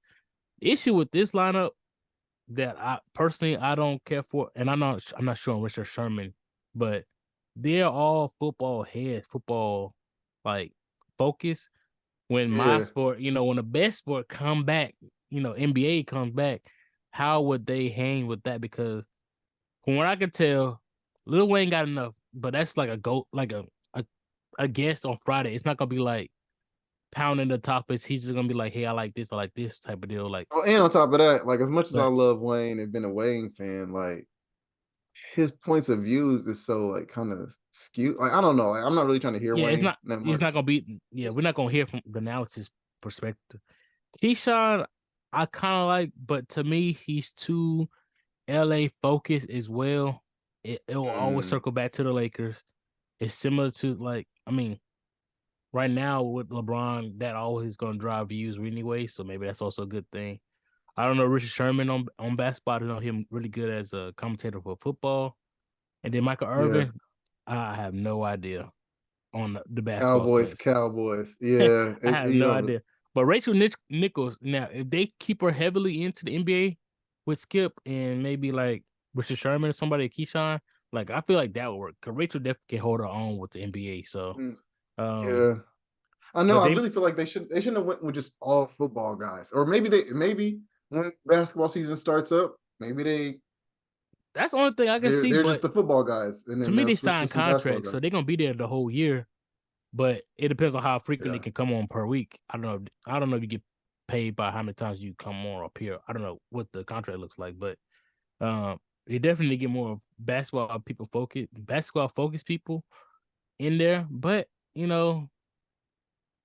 The issue with this lineup that I personally I don't care for, and I'm not sure on Richard Sherman, but they're all football heads, football like focus. When my Yeah. sport, when the best sport come back, NBA comes back, how would they hang with that? Because from what I can tell, Lil Wayne got enough, but that's like a guest on Friday. It's not gonna be like pounding the topics. He's just gonna be like, "Hey, I like this type of deal." Like, Oh, and on top of that, like as much as I but love Wayne and been a Wayne fan, like his points of views is so like kind of skewed. Like I don't know. Like I'm not really trying to hear yeah, Wayne that it's not much. gonna be. Yeah, we're not gonna hear from the analysis perspective. Keyshawn, I kind of like, but to me, he's too LA focused as well. It will always Mm, circle back to the Lakers. It's similar to like, I mean, right now with LeBron, that always gonna drive views anyway. So maybe that's also a good thing. I don't know Richard Sherman on basketball. I don't know him really good as a commentator for football. And then Michael yeah. Irvin, I have no idea on the basketball Cowboys, sense. Cowboys. I Yeah. have no idea. But Rachel Nichols, now if they keep her heavily into the NBA with Skip and maybe like Richard Sherman or somebody, Keyshawn, like I feel like that would work. Cause Rachel definitely can hold her own with the NBA. So, Mm, um, yeah. I know. but I they really feel like they shouldn't have went with just all football guys, or maybe when basketball season starts up, maybe they That's the only thing I can see. They're But just the football guys, and to then me, they'll they switch to signed some basketball contracts, so guys. they're gonna be there the whole year. But it depends on how frequent Yeah. they can come on per week. I don't know. I don't know if you get paid by how many times you come on up here. I don't know what the contract looks like, but you definitely get more basketball focused people in there. But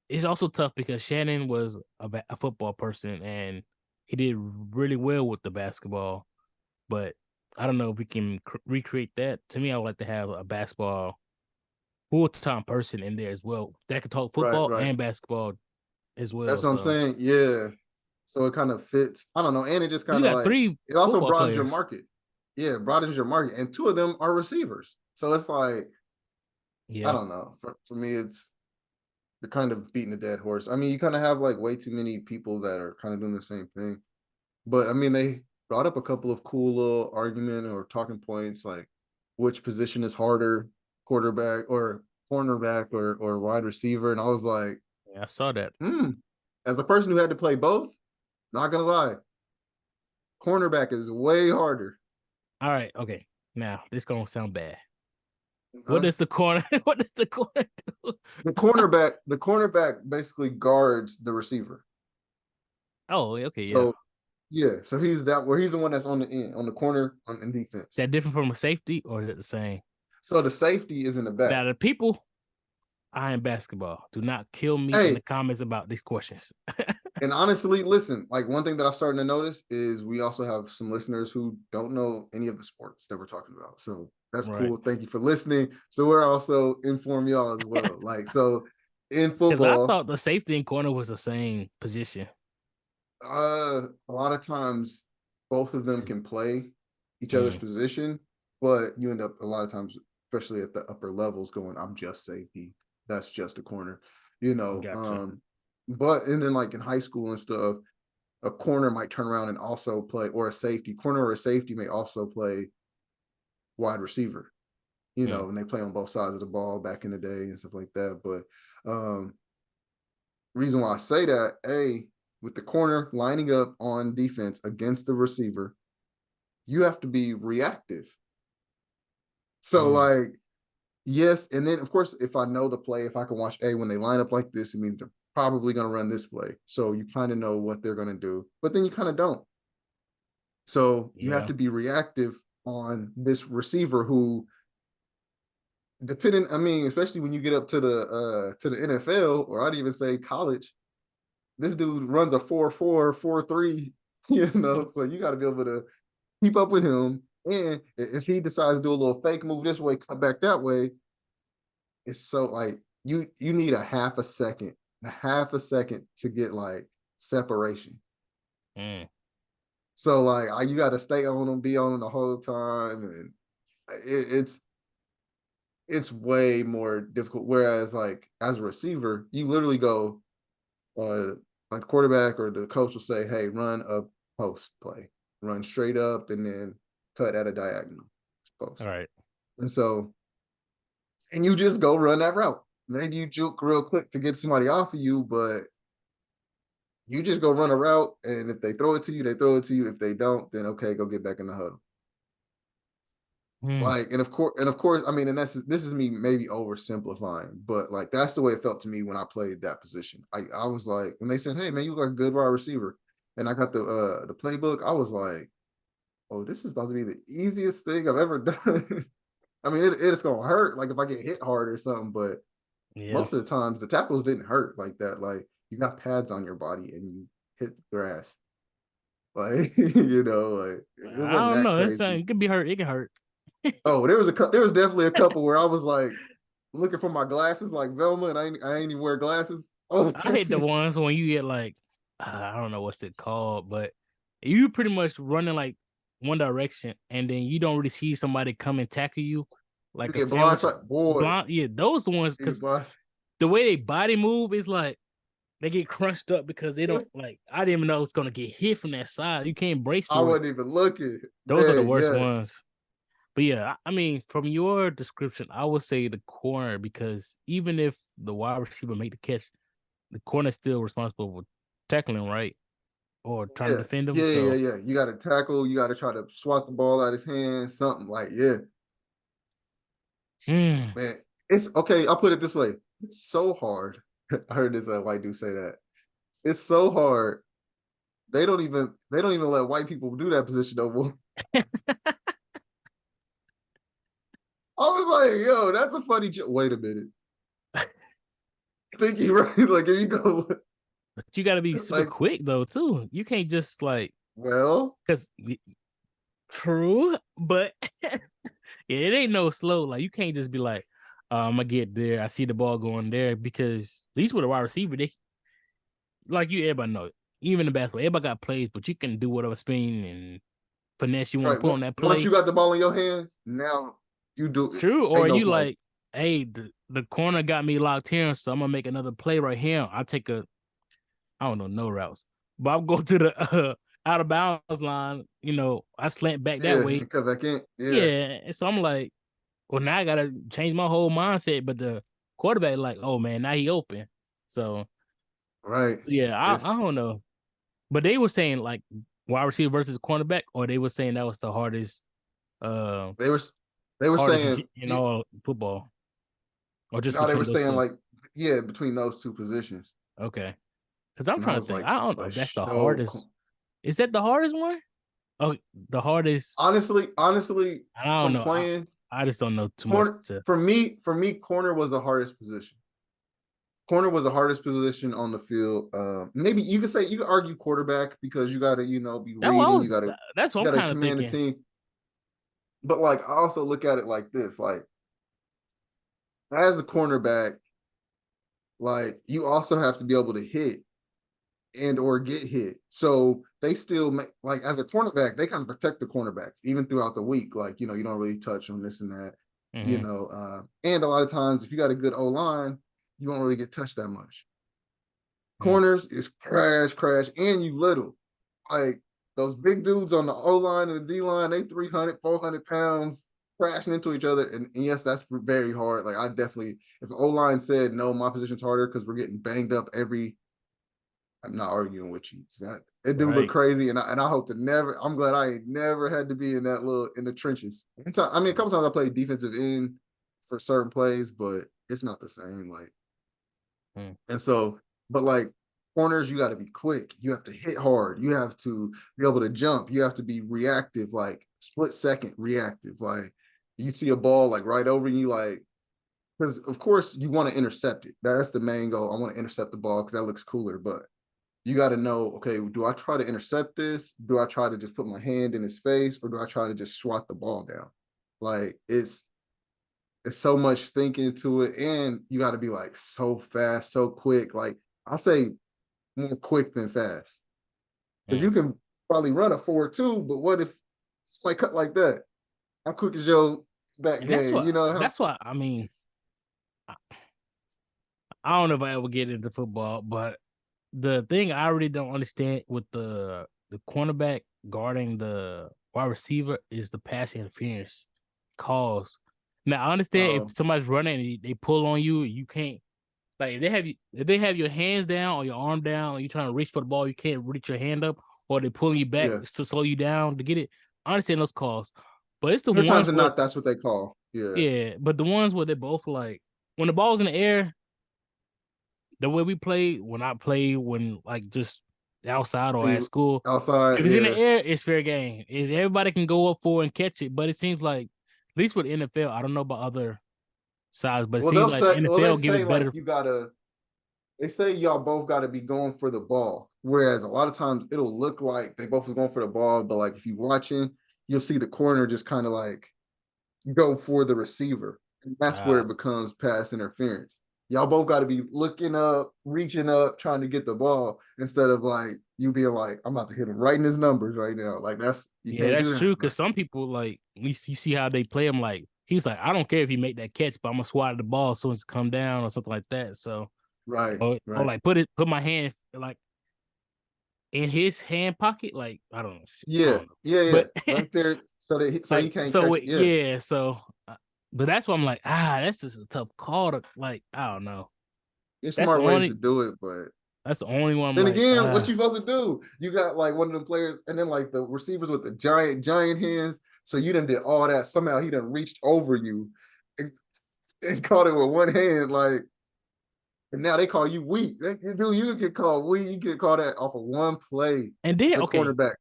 it's also tough because Shannon was a football person and he did really well with the basketball. But I don't know if we can recreate that. To me, I would like to have a basketball full-time person in there as well that could talk Right, football right. and basketball as well. That's what I'm So saying. Yeah. So it kind of fits. I don't know, and it just you kind of got like three it also football broadens your players. market. Yeah, broadens your market, and two of them are receivers. So it's like I Yeah, don't know. For me, it's the kind of beating a dead horse. I mean, you kind of have like way too many people that are kind of doing the same thing. But I mean, they brought up a couple of cool little argument or talking points, like which position is harder, quarterback or cornerback or wide receiver. And I was like, I saw that. as a person who had to play both, not gonna lie, cornerback is way harder. All right, okay. Now this gonna sound bad. What Uh, does the corner? What does the corner do? the cornerback basically guards the receiver. Oh, okay, yeah. So yeah, so he's the one that's on the end, on the corner in defense. That different from a safety, or is it the same? So the safety is in the back. Now the people I am basketball. Do not kill me in Hey, the comments about these questions. and honestly, listen, like one thing that I'm starting to notice is we also have some listeners who don't know any of the sports that we're talking about. So that's Right. cool. Thank you for listening. So we're also inform y'all as well. Like, so in Because I football, thought the safety and corner was the same position. a lot of times both of them can play each other's Mm, position, but you end up a lot of times, especially at the upper levels, going, I'm just safety. That's just a corner, you know. gotcha. But and then like in high school and stuff, a corner might turn around and also play, or a safety corner or a safety may also play wide receiver, you Mm, know, and they play on both sides of the ball back in the day and stuff like that. But reason why I say that, with the corner lining up on defense against the receiver, you have to be reactive. So mm, like, yes, and then of course, if I know the play, if I can watch when they line up like this, it means they're probably going to run this play. So you kind of know what they're going to do, but then you kind of don't. So you have yeah. to be reactive on this receiver who, I mean, especially when you get up to the NFL, or I'd even say college, this dude runs a 4-4, 4-3, you know, so you got to be able to keep up with him. And if he decides to do a little fake move this way, cut back that way, it's so like you need a half a second to get like separation. Mm, So like you got to stay on him, be on him the whole time, and it's way more difficult. Whereas like as a receiver, you literally go, like the quarterback or the coach will say, "Hey, run a post play, run straight up, and then cut at a diagonal post." all right. And so, and you just go run that route. Maybe you juke real quick to get somebody off of you, but you just go run a route. And if they throw it to you, they throw it to you. If they don't, then okay, go get back in the huddle. Mm, Like, and of course, I mean, and this is me maybe oversimplifying, but like that's the way it felt to me when I played that position. I was like, when they said, "Hey man, you look like a good wide receiver," and I got the playbook, I was like, "Oh, this is about to be the easiest thing I've ever done." I mean, it's gonna hurt, like if I get hit hard or something, but yeah. most of the times the tackles didn't hurt like that. Like you got pads on your body and you hit the grass, like you know, like it I wasn't don't that know. That's crazy. something. It could be hurt. It can hurt. Oh, there was definitely a couple where I was like looking for my glasses, like Velma, and I ain't even wear glasses. Oh, I hate the ones when you get like I don't know what's it called, but you pretty much running like one direction, and then you don't really see somebody come and tackle you you like a get sandwich. blindsided, boy. Blind, yeah, those the ones You get because blind. the way they body move is like they get crunched up because they don't like. I didn't even know it's gonna get hit from that side. You can't brace I for it. wasn't even looking, Those are the man. worst Yes, ones. But yeah, I mean, from your description, I would say the corner because even if the wide receiver make the catch, the corner is still responsible for tackling, right? or trying to Yeah, defend him. yeah, yeah, So, yeah. You got to tackle. You got to try to swat the ball out of his hand. Something like, yeah, mm, man. It's okay. I'll put it this way. It's so hard. I heard this white dude say that. It's so hard. They don't even let white people do that position no more. I was like, yo, that's a funny joke. Wait a minute. Think you right? Like if you go, but you got to be super like, quick though too. You can't just like well, because true, but yeah, it ain't no slow. Like you can't just be like, I'm gonna get there. I see the ball going there because at least with a wide receiver, they like you. Everybody know it. Even in basketball, everybody got plays, but you can do whatever spin and finesse you want to right. put on that Once play. you got the ball in your hands, now you do it. True, Ain't or no you like, like, hey, the corner got me locked here, so I'm gonna make another play right here. I'll take I don't know, no routes, but I'll go to the out of bounds line. I slant back that yeah, way. because I can't. Yeah, Yeah, and so I'm like, well, now I gotta change my whole mindset. But the quarterback, like, oh man, now he open. So right. yeah, I It's don't know. But they were saying like wide receiver versus cornerback, or they were saying that was the uh they were they were hardest saying in all football, or just no, they were between those saying two. like yeah, between those two positions, Okay. Because I'm and I trying to was think. like, I don't know for if that's the sure. hardest. Is that the hardest one? Oh, the hardest. Honestly, I don't from know. playing I just don't know too much corner to. for me, corner was the hardest position. Corner was the hardest position on the field. Maybe you could argue quarterback because you got to be That what I reading. You was. got to That's what you I'm got to kind of command the thinking. team. But like I also look at it like this: like as a cornerback, like you also have to be able to hit and or get hit. So they still make like as a cornerback, they kind of protect the cornerbacks even throughout the week. Like you don't really touch on this and that. Hmm. And a lot of times if you got a good O line, you won't really get touched that much. Mm. Corners is crash, and you little. Like those big dudes on the O line and the D line, they 300, 400 pounds crashing into each other. And yes, that's very hard. Like I definitely, if the O line said no, my position's harder because we're getting banged up I'm not arguing with you. It do look Right. crazy, and I hope to never. I'm glad I ain't never had to be in the trenches. I mean, a couple times I played defensive end for certain plays, but it's not the same. Like, Mm. and so, but like corners, you got to be quick. You have to hit hard. You have to be able to jump. You have to be reactive, like split second reactive. Like you see a ball like right over you, like because of course you want to intercept it. That's the main goal. I want to intercept the ball because that looks cooler, but you got to know, okay, do I try to intercept this? Do I try to just put my hand in his face or do I try to just swat the ball down? Like it's so much thinking to it. And you got to be like so fast, so quick. Like I say more quick than fast. Because Mm. you can probably run a 4.2, but what if it's like cut like that? How quick is your back And that's game? what. You know how That's why. I mean, I don't know if I ever get into football, but the thing I really don't understand with the cornerback guarding the wide receiver is the pass interference calls. Now I understand if somebody's running and they pull on you, you can't like if they have your hands down or your arm down, or you're trying to reach for the ball, you can't reach your hand up, or they pulling you back yeah. to slow you down to get it. I understand those calls, but it's the Other times ones than where not, that's what they call. Yeah. yeah, but the ones where they're both like when the ball's in the air, the way we play when I play when like just outside or When at you school, outside, if it's in the yeah. air, it's fair game. Is everybody can go up for and catch it, but it seems like at least with NFL, I don't know about other sides, but it Well, seems they'll like say, well, they NFL give say it like better. they say y'all both gotta be going for the ball. Whereas a lot of times it'll look like they both was going for the ball, but like if you watching, you'll see the corner just kind of like go for the receiver. And that's where Uh, it becomes pass interference. Y'all both got to be looking up, reaching up, trying to get the ball instead of like you being like, I'm about to hit him right in his numbers right now. Like you yeah, can't do that's that. true. Like, Because some people like at least you see how they play him. Like he's like, I don't care if he make that catch, but I'm gonna swat the ball as soon as it come down or something like that. So right, or right. like put my hand like in his hand pocket. Like I don't know, I Yeah, don't know, yeah, yeah. but Right there, so he like can't so catch. Yeah, yeah, so but that's why I'm like, that's just a tough call to like, I don't know. there's That's the smart ways to only do it, but That's the only one I'm Then like, again, what you supposed to do? You got like one of them players, and then like the receivers with the giant hands. So you done did all that. Somehow he done reached over you and caught it with one hand. Like, and now they call you weak. Dude, you get called weak. You get called that off of one play. and then The cornerback.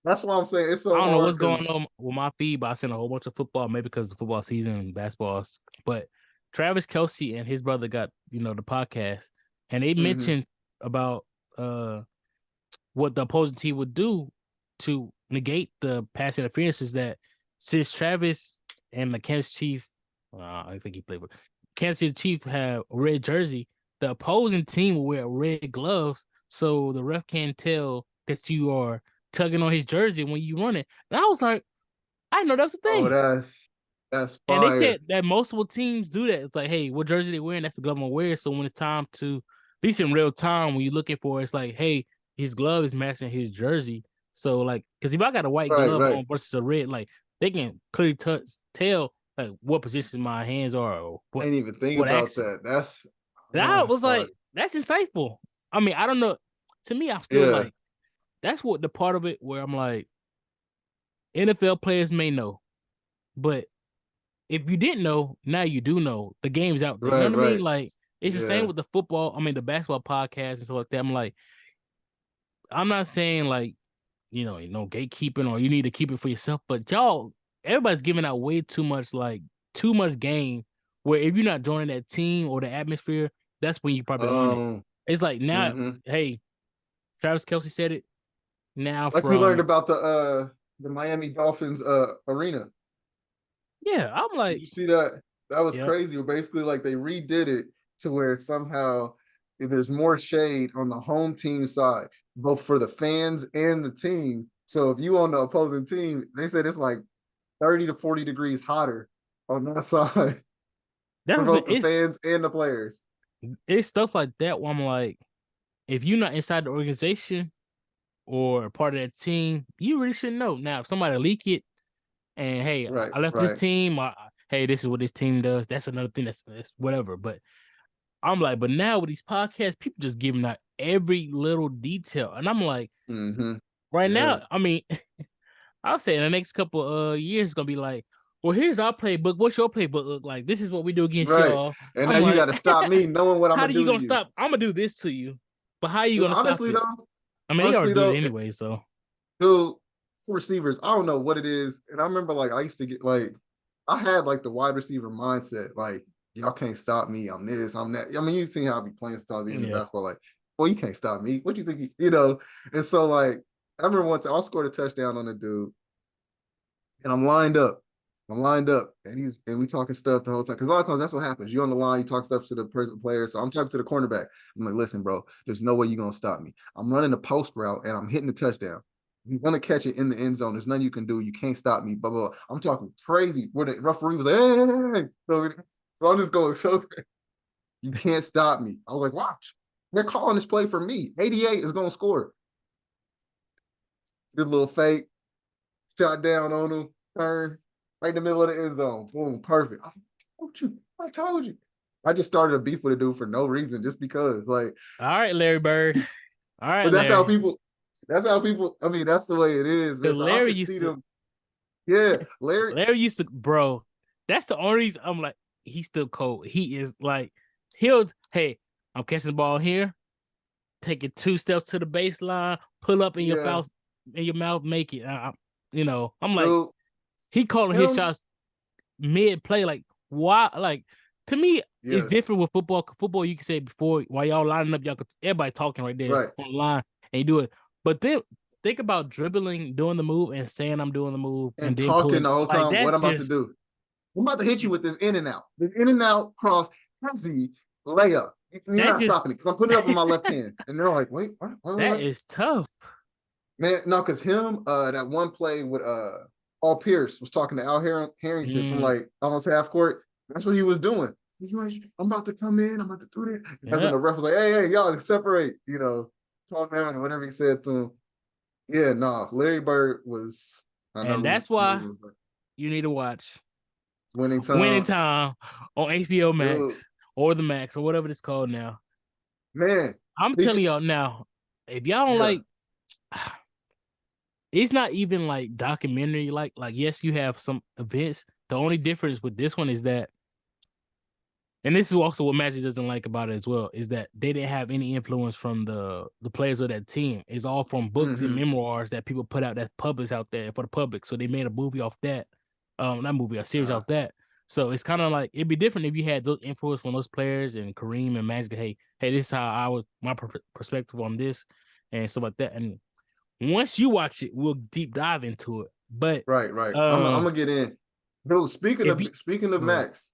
That's why I'm saying it's so I don't know hard what's going on with my feed, but I seen a whole bunch of football, maybe because the football season and basketball. But Travis Kelce and his brother got, the podcast, and they mentioned about what the opposing team would do to negate the pass interferences. That since Travis and the Kansas Chief, I think he played with Kansas City Chief, have a red jersey, the opposing team will wear red gloves, so the ref can't tell that you are tugging on his jersey when you run it. And I was like, I didn't know that was a thing. Oh, that's fire. And they said that multiple teams do that. It's like, hey, what jersey they wearing? That's the glove I'm gonna wear. So when it's time to, at least in real time, when you're looking for it, it's like, hey, his glove is matching his jersey. So like, because if I got a white glove on versus a red, like they can clearly tell like what position my hands are. Or what, I didn't even think about that. I was like, that's insightful. I mean, I don't know. To me, I'm still like, that's what the part of it where I'm like, NFL players may know, but if you didn't know, now you do know. The game's out there. You know what I mean? Like, it's the same with the football. I mean, the basketball podcast and stuff like that. I'm like, I'm not saying like, gatekeeping or you need to keep it for yourself, but everybody's giving out way too much game where if you're not joining that team or the atmosphere, that's when you probably learn it. It's like now, hey, Travis Kelce said it. Now, like we learned about the Miami Dolphins arena. Yeah, I'm like, did you see that? That was crazy. Basically, like they redid it to where somehow if there's more shade on the home team side, both for the fans and the team. So if you on the opposing team, they said it's like 30 to 40 degrees hotter on that side for both the fans and the players. It's stuff like that where I'm like, if you're not inside the organization or part of that team, you really should know. Now, if somebody leak it and hey, I left this team, hey, this is what this team does. That's another thing. That's whatever. But I'm like, but now with these podcasts, people just giving out every little detail, and I'm like, now, I mean, I'll say in the next couple years, it's gonna be like, well, here's our playbook. What's your playbook look like? This is what we do against y'all. And now you got to stop me knowing what I'm gonna do. How are you gonna stop? I'm gonna do this to you, but how are you gonna honestly stop it? Though? I mean, they already do it anyway. So, dude, for receivers, I don't know what it is, and I remember like I used to get like, I had like the wide receiver mindset, like y'all can't stop me. I'm this, I'm that. I mean, you've seen how I be playing stars even in basketball. Like, well, you can't stop me. What do you think? And so like, I remember once I scored a touchdown on a dude, and I'm lined up, and we talking stuff the whole time. Because a lot of times that's what happens. You're on the line, you talk stuff to the player. So I'm talking to the cornerback. I'm like, listen, bro, there's no way you're gonna stop me. I'm running a post route and I'm hitting the touchdown. You're gonna catch it in the end zone. There's nothing you can do. You can't stop me. Blah blah. Blah. I'm talking crazy. Where the referee was like, hey. So I'm just going so crazy. You can't stop me. I was like, watch. They're calling this play for me. 88 is gonna score. Did a little fake, shot down on him, turn right in the middle of the end zone. Boom, perfect. I was like, I told you. I just started a beef with a dude for no reason, just because. Like, all right, Larry Bird. All right, but that's how people. I mean, that's the way it is. Because Larry used to. Yeah, Larry used to, bro. That's the only reason I'm like, he's still cold. He is like, hey, I'm catching the ball here, taking 2 steps to the baseline, pull up in your mouth, make it. I'm like, he calling his shots mid play. Like, why? Like, to me, it's different with football. Football, you can say before while y'all lining up, everybody talking right there on the line, and you do it. But then think about dribbling, doing the move, and saying I'm doing the move, and then talking the whole time. What I'm about to do? I'm about to hit you with this in and out. This in and out cross, easy layup. You're not stopping it because I'm putting it up with my left hand, and they're like, "Wait, what?" That is tough, man. No, because that one play with All Pierce was talking to Al Harrington from like almost half court. That's what he was doing. I'm about to come in. I'm about to do it. That's when the ref was like, "Hey, y'all separate." Talk down or whatever he said to him. Yeah, Larry Bird was. And that's why you need to watch Winning Time on HBO Max or the Max or whatever it's called now. Man, I'm telling y'all now, if y'all don't like, it's not even like documentary. Like yes, you have some events. The only difference with this one is that, and this is also what Magic doesn't like about it as well, is that they didn't have any influence from the players of that team. It's all from books and memoirs that people put out, that published out there for the public. So they made a movie off that. Not movie, a series off that. So it's kind of like, it'd be different if you had those influence from those players and Kareem and Magic. Hey, this is how I was, my perspective on this and stuff like that. And once you watch it, we'll deep dive into it. But right. I'm gonna get in. Bro, speaking of Max,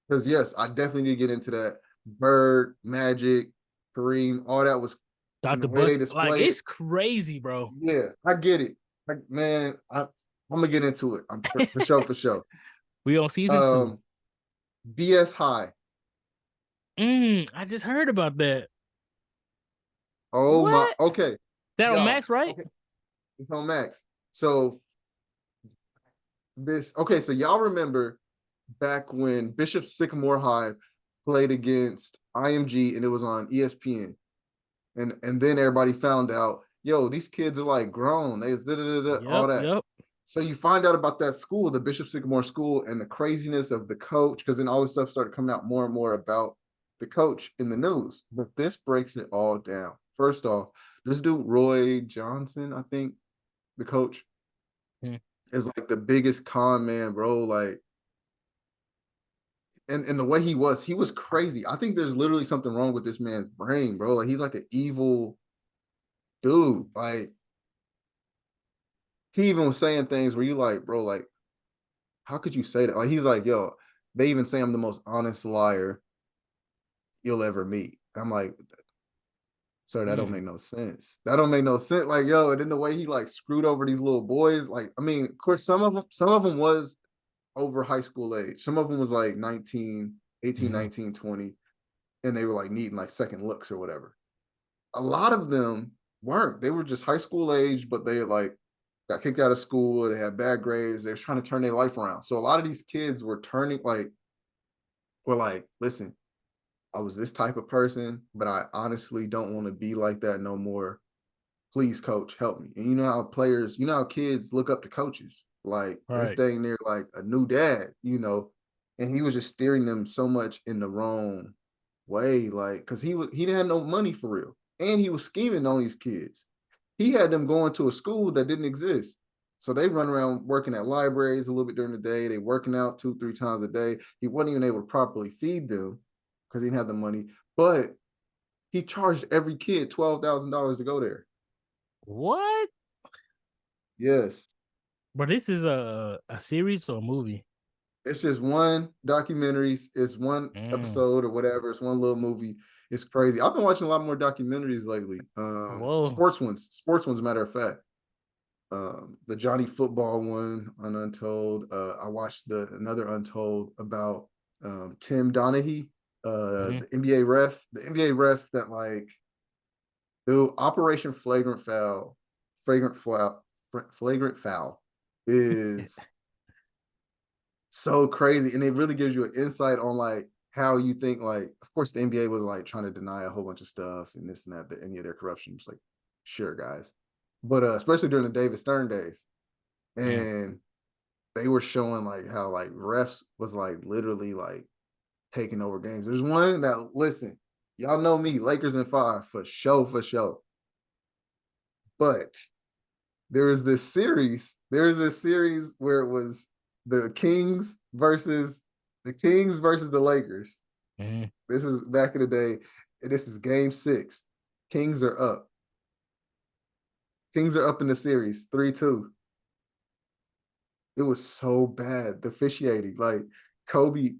because yes, I definitely need to get into that. Bird, Magic, Kareem, all that was Dr. the way they Bus, like, displayed. it's crazy, bro. Yeah, I get it. Man, I'm gonna get into it. I'm for sure. We on season 2. BS High. I just heard about that. Oh what? my, okay. That on Max, right? Okay. It's on Max. So so y'all remember back when Bishop Sycamore High played against IMG and it was on ESPN. And then everybody found out, yo, these kids are like grown. They all that. Yep. So you find out about that school, the Bishop Sycamore School, and the craziness of the coach, because then all this stuff started coming out more and more about the coach in the news. But this breaks it all down. First off, this dude, Roy Johnson, I think, the coach, is like the biggest con man, bro. Like, and the way he was crazy. I think there's literally something wrong with this man's brain, bro. Like, he's like an evil dude. Like, he even was saying things where you like, bro, like, how could you say that? Like, he's like, yo, they even say I'm the most honest liar you'll ever meet. I'm like, sir, that don't make no sense. That don't make no sense. Like, yo, and then the way he like screwed over these little boys, like, I mean, of course, some of them was over high school age. Some of them was like 19, 18, 19, 20, and they were like needing like second looks or whatever. A lot of them weren't. They were just high school age, but they like got kicked out of school. They had bad grades. They were trying to turn their life around. So a lot of these kids were like, listen, I was this type of person, but I honestly don't want to be like that no more. Please, coach, help me. And you know how kids look up to coaches. Like, this dang near like a new dad, and he was just steering them so much in the wrong way. Like, because he didn't have no money for real. And he was scheming on these kids. He had them going to a school that didn't exist. So they run around working at libraries a little bit during the day. They working out 2-3 times a day. He wasn't even able to properly feed them because he didn't have the money. But he charged every kid $12,000 to go there. What? Yes. But this is a series or a movie? It's just one documentary. It's one episode or whatever. It's one little movie. It's crazy. I've been watching a lot more documentaries lately. Sports ones, matter of fact. The Johnny Football one on Untold. I watched another Untold about Tim Donaghy, the NBA ref that like, dude, Operation Flagrant Foul is so crazy, and it really gives you an insight on like how you think. Like, of course, the NBA was like trying to deny a whole bunch of stuff and this and that, any of their corruption. It's like, sure, guys, but especially during the David Stern days, and they were showing like how like refs was like literally like taking over games. There's one that, listen, y'all know me, Lakers in 5 for sure. But there is this series where it was the Kings versus the Lakers. This is back in the day, and this is game 6. Kings are up in the series 3-2. It was so bad, the officiating. Like, Kobe,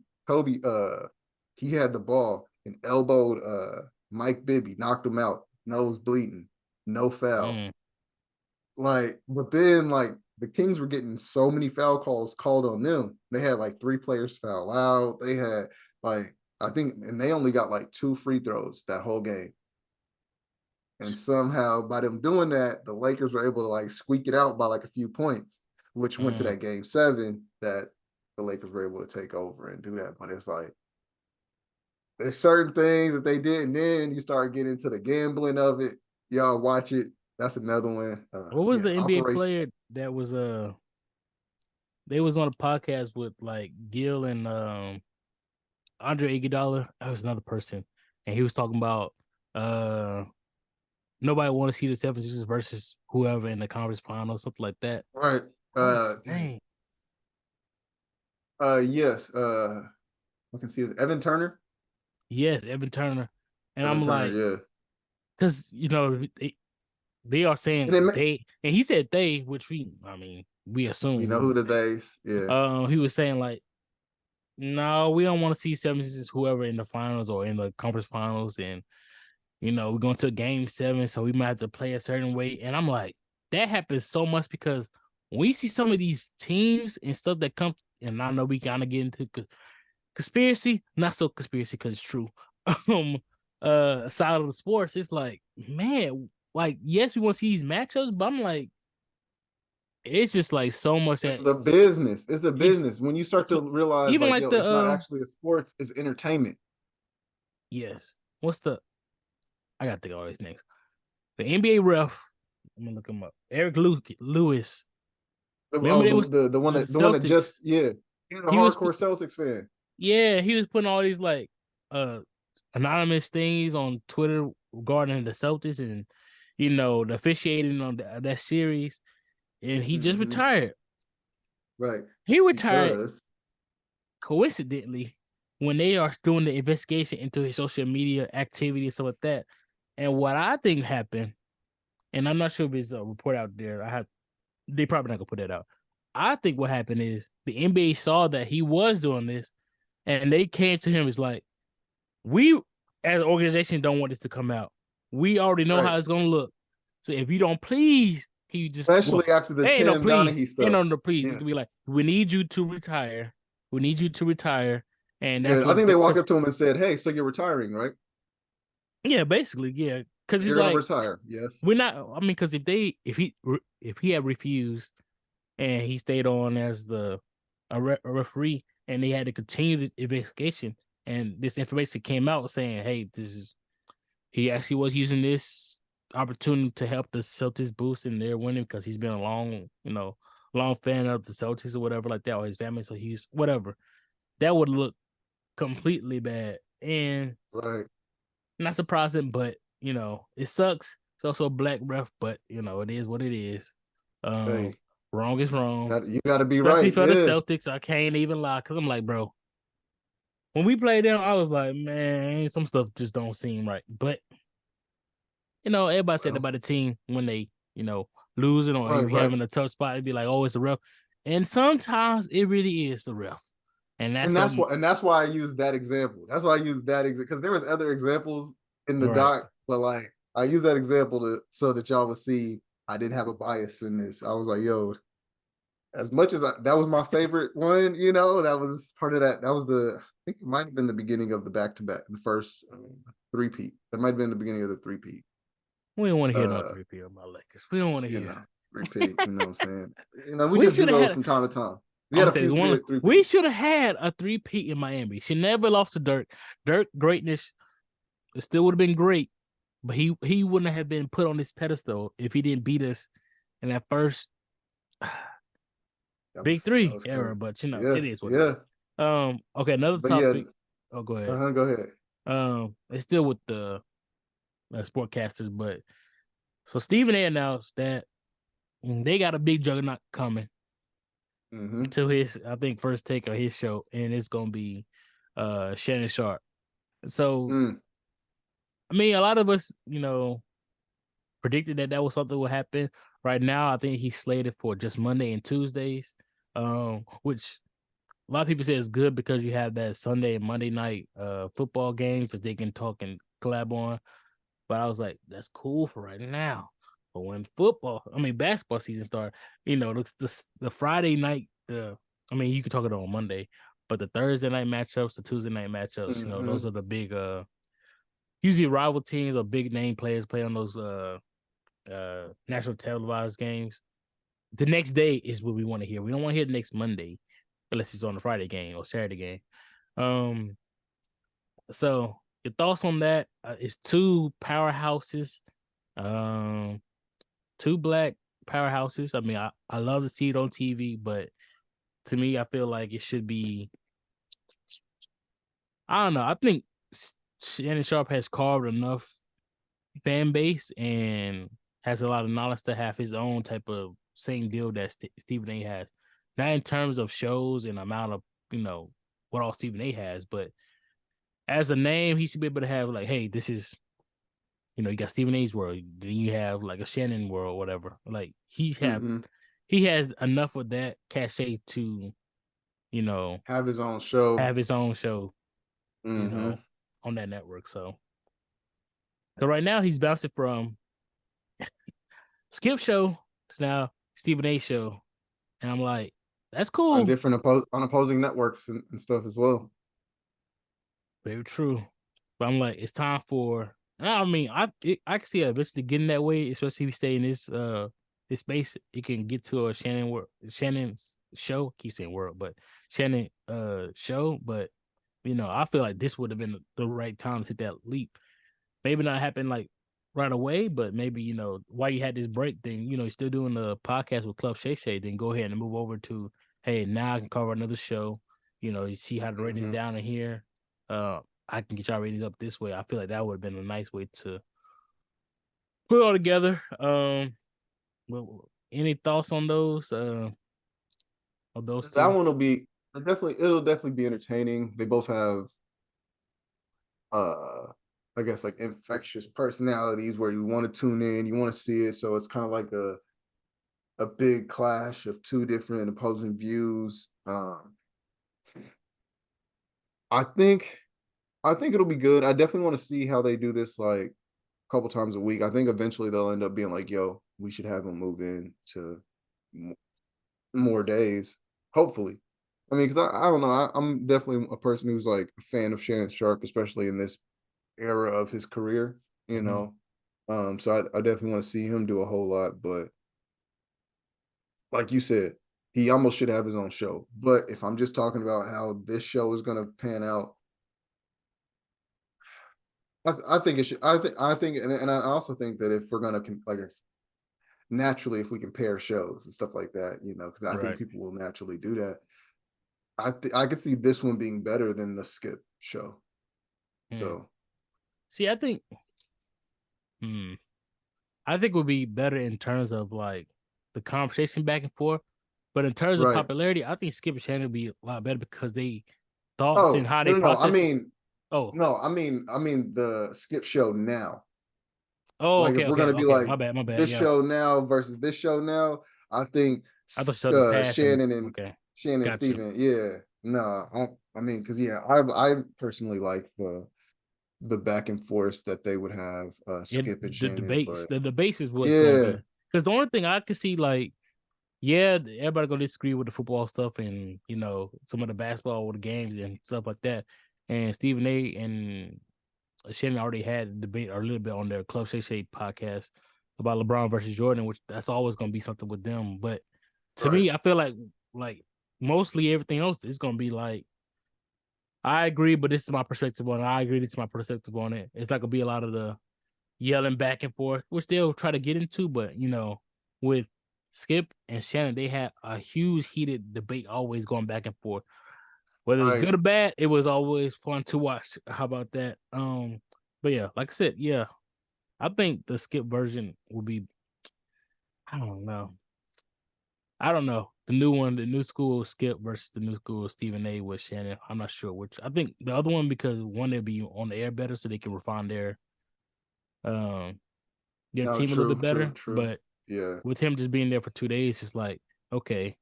he had the ball and elbowed Mike Bibby, knocked him out, nose bleeding, no foul. Like, but then like the Kings were getting so many foul calls called on them. They had like 3 players foul out. They had like, I think, and they only got like 2 free throws that whole game. And somehow by them doing that, the Lakers were able to like squeak it out by like a few points, which went to that game 7 that the Lakers were able to take over and do that. But it's like, there's certain things that they did, and then you start getting into the gambling of it. Y'all watch it. That's another one. What was the NBA Operation. player that was they was on a podcast with like Gil and Andre Iguodala? That was another person, and he was talking about nobody want to see the 76ers versus whoever in the conference final, something like that. Right. Dang. Yes. I can see it. Evan Turner. Yes, Evan Turner. And Evan I'm Turner, like, yeah. because they are saying And they, and he said they, which we assume. You know who the days? Yeah. He was saying like, no, we don't want to see 76ers whoever in the finals or in the conference finals, and we're going to a game 7, so we might have to play a certain way. And I'm like, that happens so much because when you see some of these teams and stuff that come, and I know we kind of get into conspiracy, not so conspiracy because it's true. Side of the sports, it's like, man, like, yes, we want to see these matchups, but I'm like, it's just like so much that It's the business. It's the business. When you start to realize, even like, like it's not actually a sports, it's entertainment. Yes. I gotta think of all these names. The NBA ref, I'm gonna look him up. Eric Lewis. Remember the one that just He was a hardcore Celtics fan. Yeah, he was putting all these like anonymous things on Twitter regarding the Celtics and the officiating on that series, and he just retired. Right. He retired coincidentally when they are doing the investigation into his social media activity and stuff like that. And what I think happened, and I'm not sure if it's a report out there. They probably not gonna put that out. I think what happened is the NBA saw that he was doing this, and they came to him as like, we as an organization don't want this to come out. We already know how it's gonna look. So if you don't please, he just especially after the Tim Donaghy stuff. Ain't no please. It's gonna be like, we need you to retire. We need you to retire. And that's I think they walked up to him and said, "Hey, so you're retiring, right?" Yeah, basically, yeah. Because he's gonna like, retire. Yes, we're not. I mean, because if he had refused and he stayed on as a referee, and they had to continue the investigation, and this information came out saying, "Hey, he actually was using this opportunity to help the Celtics boost in their winning because he's been a long fan of the Celtics or whatever like that, or his family, so he's whatever." That would look completely bad, and right. Not surprising, but it sucks. It's also a black ref, but it is what it is. Hey, wrong is wrong. You got to be Especially right. for the Celtics, I can't even lie because I'm like, bro, when we played them, I was like, man, some stuff just don't seem right. But everybody said about the team when they losing or having a tough spot, it'd be like, oh, it's the ref, and sometimes it really is the ref. And that's why I use that example. That's why I use that example because there was other examples in the doc, but like I use that example so that y'all would see I didn't have a bias in this. I was like, yo, as much as that was my favorite one, that was part of that. That was I think it might have been the beginning of the back-to-back, the first three-peat. That might have been the beginning of the three-peat. We don't want to hear no three-peat on my Lakers. We don't want to hear three-peat. You know what I'm saying? We just do those from time to time. We should have had a three-peat in Miami. She never lost to Dirk. Dirk greatness still would have been great, but he wouldn't have been put on this pedestal if he didn't beat us in that first big three era. But it is what it is. Okay, another topic. Oh, go ahead. Go ahead. It's still with the sportcasters, but so Stephen A announced that they got a big juggernaut coming. To his, I think, first take of his show, and it's gonna be Shannon Sharp. So I mean, a lot of us, predicted that was something would happen. Right now, I think he's slated for just Monday and Tuesdays, which a lot of people say is good because you have that Sunday and Monday night football games that they can talk and collab on. But I was like, that's cool for right now. But when basketball season starts, the Friday night, you can talk it on Monday, but the Thursday night matchups, the Tuesday night matchups, those are the big, usually rival teams or big name players play on those national televised games. The next day is what we want to hear. We don't want to hear the next Monday unless it's on the Friday game or Saturday game. So your thoughts on that? It's two powerhouses, um, two black powerhouses. I mean, I love to see it on TV, but to me, I feel like it should be. I don't know. I think Shannon Sharp has carved enough fan base and has a lot of knowledge to have his own type of same deal that Stephen A has. Not in terms of shows and amount of what all Stephen A has, but as a name, he should be able to have like, hey, this is you got Stephen A's world, then you have like a Shannon world, whatever. Like he has enough of that cachet to Have his own show. have his own show, on that network. So right now he's bouncing from Skip show to now Stephen A show, and I'm like, that's cool. On different on opposing networks and stuff as well. Very true, but I'm like, it's time for. I mean, I can see it eventually getting that way, especially if we stay in this space. It can get to a Shannon's show. I keep saying world, but Shannon show. But I feel like this would have been the right time to take that leap. Maybe not happen like right away, but maybe while you had this break, then you're still doing the podcast with Club Shay Shay. Then go ahead and move over to, hey, now I can cover another show. You see how the ratings down in here. I can get y'all ratings up this way. I feel like that would have been a nice way to put it all together. Well, any thoughts on those? Of those two? That one will be it'll definitely be entertaining. They both have I guess like infectious personalities where you want to tune in, you want to see it. So it's kind of like a big clash of two different opposing views. I think it'll be good. I definitely want to see how they do this like a couple times a week. I think eventually they'll end up being like, yo, we should have them move in to more days. Hopefully. I mean, because I don't know. I'm definitely a person who's like a fan of Shannon Sharp, especially in this era of his career, So I definitely want to see him do a whole lot. But like you said, he almost should have his own show. But if I'm just talking about how this show is going to pan out, I think it should. I think, and I also think that if we're gonna naturally, if we compare shows and stuff like that, because I think people will naturally do that. I could see this one being better than the Skip show. So, see, I think it would be better in terms of like the conversation back and forth, but in terms of popularity, I think Skip and Shannon would be a lot better because they thoughts and how they process. I mean the Skip show now. Oh, like okay, if we're gonna be like my bad. This show now versus this show now, I think Shannon and Shannon Steven. Yeah, no, I mean, because I personally like the back and forth that they would have Skip and Shannon. The debates is what's gonna be, because the only thing I could see, like, everybody gonna disagree with the football stuff and some of the basketball with the games and stuff like that. And Stephen A. and Shannon already had a debate or a little bit on their Club Shay Shay podcast about LeBron versus Jordan, which that's always gonna be something with them. But to me, I feel like mostly everything else is gonna be like, I agree, but this is my perspective on it. I agree, this is my perspective on it. It's not gonna be a lot of the yelling back and forth, which they'll try to get into, but with Skip and Shannon, they had a huge heated debate always going back and forth. Whether it was good or bad, it was always fun to watch. How about that? But yeah, like I said, I think the Skip version will be, I don't know. The new one, the new school Skip versus the new school Stephen A. with Shannon. I'm not sure which. I think the other one, because one, they'll be on the air better so they can refine their team a little bit better. True. But with him just being there for 2 days, it's like, okay,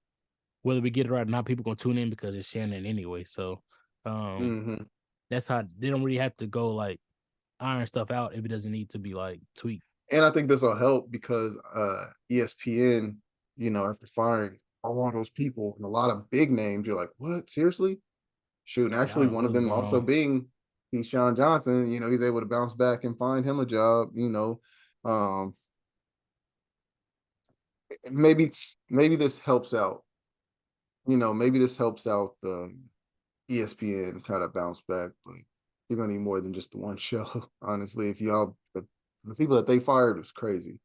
whether we get it right or not, people gonna tune in because it's Shannon anyway. So that's how they don't really have to go like iron stuff out if it doesn't need to be like tweaked. And I think this will help because ESPN, after firing all those people and a lot of big names, you're like, what? Seriously? Shoot, and actually one of them also being Keyshawn Johnson, he's able to bounce back and find him a job, maybe this helps out. Maybe this helps out the ESPN kind of bounce back. But you're gonna need more than just the one show. Honestly, if y'all the people that they fired was crazy.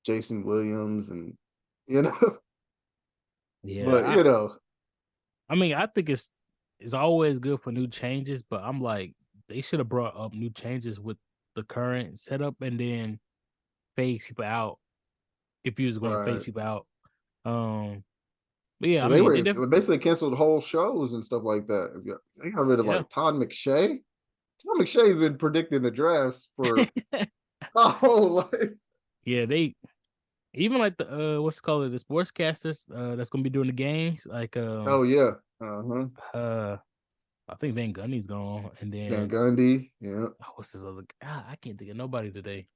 Jason Williams and you know, but Yeah, you know, I mean, I think it's always good for new changes, but I'm like, they should have brought up new changes with the current setup and then phase people out if you was going to phase right. people out. Um, but yeah, I Well, they mean, were they basically canceled whole shows and stuff like that. They got rid of yeah, like Todd McShay. Todd McShay's been predicting the drafts for my whole life. yeah, they even like the what's it called, the sportscasters that's gonna be doing the games, like Oh yeah. Uh-huh. uh I think Van Gundy's gone, and Van then Gundy. Yeah. what's this other guy? I can't think of nobody today.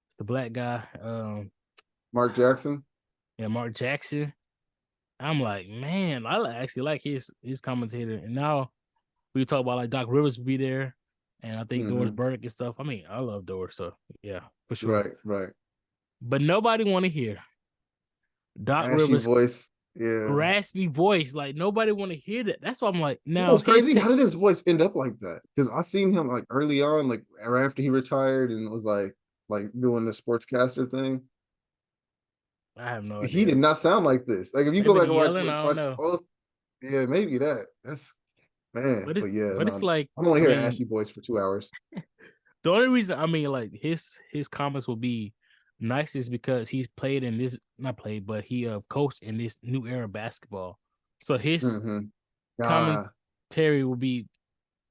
It's the black guy. Mark Jackson. Yeah, Mark Jackson. I'm like, man, actually like his commentator. And now we talk about like Doc Rivers will be there, and I think Doris Hmm. Burke and stuff. I mean, I love Doris, so yeah, for sure. Right, right. But nobody want to hear Doc Ashy Rivers voice. Yeah. raspy voice. Like nobody want to hear that. That's why I'm like, You know now what's his crazy? How did his voice end up like that? Because I seen him like early on, like right after he retired and was like doing the sportscaster thing. I have no He did idea. not sound like this. Like if you go Maybe back the and watch yelling, I don't watch know. both, yeah, maybe that. That's man. But yeah, But it's no. like, I don't want I to hear an mean, ashy voice for 2 hours. the only reason I mean like his comments will be nice is because he's played in this, not played, but he coached in this new era of basketball. So his Mm-hmm. commentary will be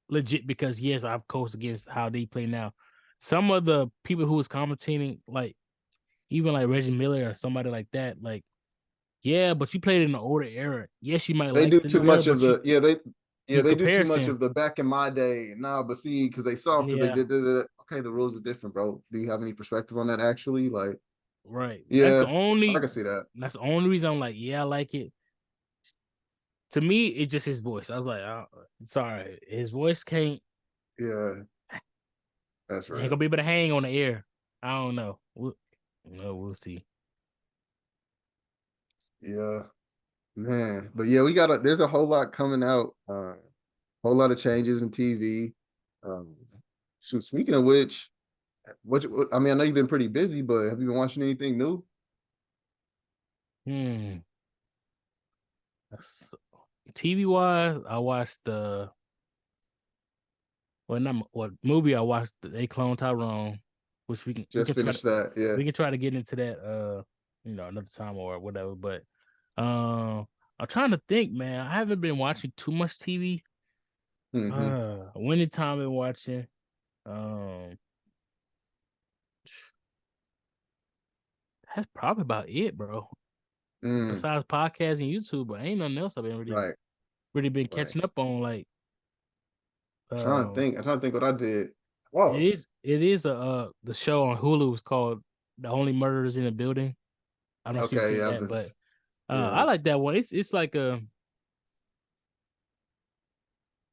legit because yes, I've coached against how they play now. Some of the people who was commentating, like even like Reggie Miller or somebody like that, like yeah, but you played in the older era. Yes, you might They like do the too new era, much of but you the in they do too much comparison, of the back in my day. Nah, but see, because they soft because they yeah, did it. Okay, the rules are different, bro. Do you have any perspective on that actually? Like, right. yeah, I can see that. That's the only reason I'm like, yeah, I like it. To me, it's just his voice. I was like, sorry, his voice can't Yeah, that's ain't real. gonna be able to hang on the air. I don't know. We'll see. Yeah, man. But yeah, there's a whole lot coming out. Whole lot of changes in TV. Um, shoot, speaking of which, I mean, I know you've been pretty busy, but have you been watching anything new? Hmm. TV wise, I watched what movie I watched. They Clone Tyrone, which Just finished that. Yeah. we can try to get into that another time or whatever. But I'm trying to think, man. I haven't been watching too much TV. Mm-hmm. Winning time been watching. Um, that's probably about it, bro. Mm, Besides podcast and YouTube, but ain't nothing else I've been right. really been Right. catching up on. Like, I'm trying to think what I did. it Whoa. is the show on Hulu is called The Only Murders in the Building. I don't know if you've Okay. seen Yeah. that, but I Yeah. like that one. It's like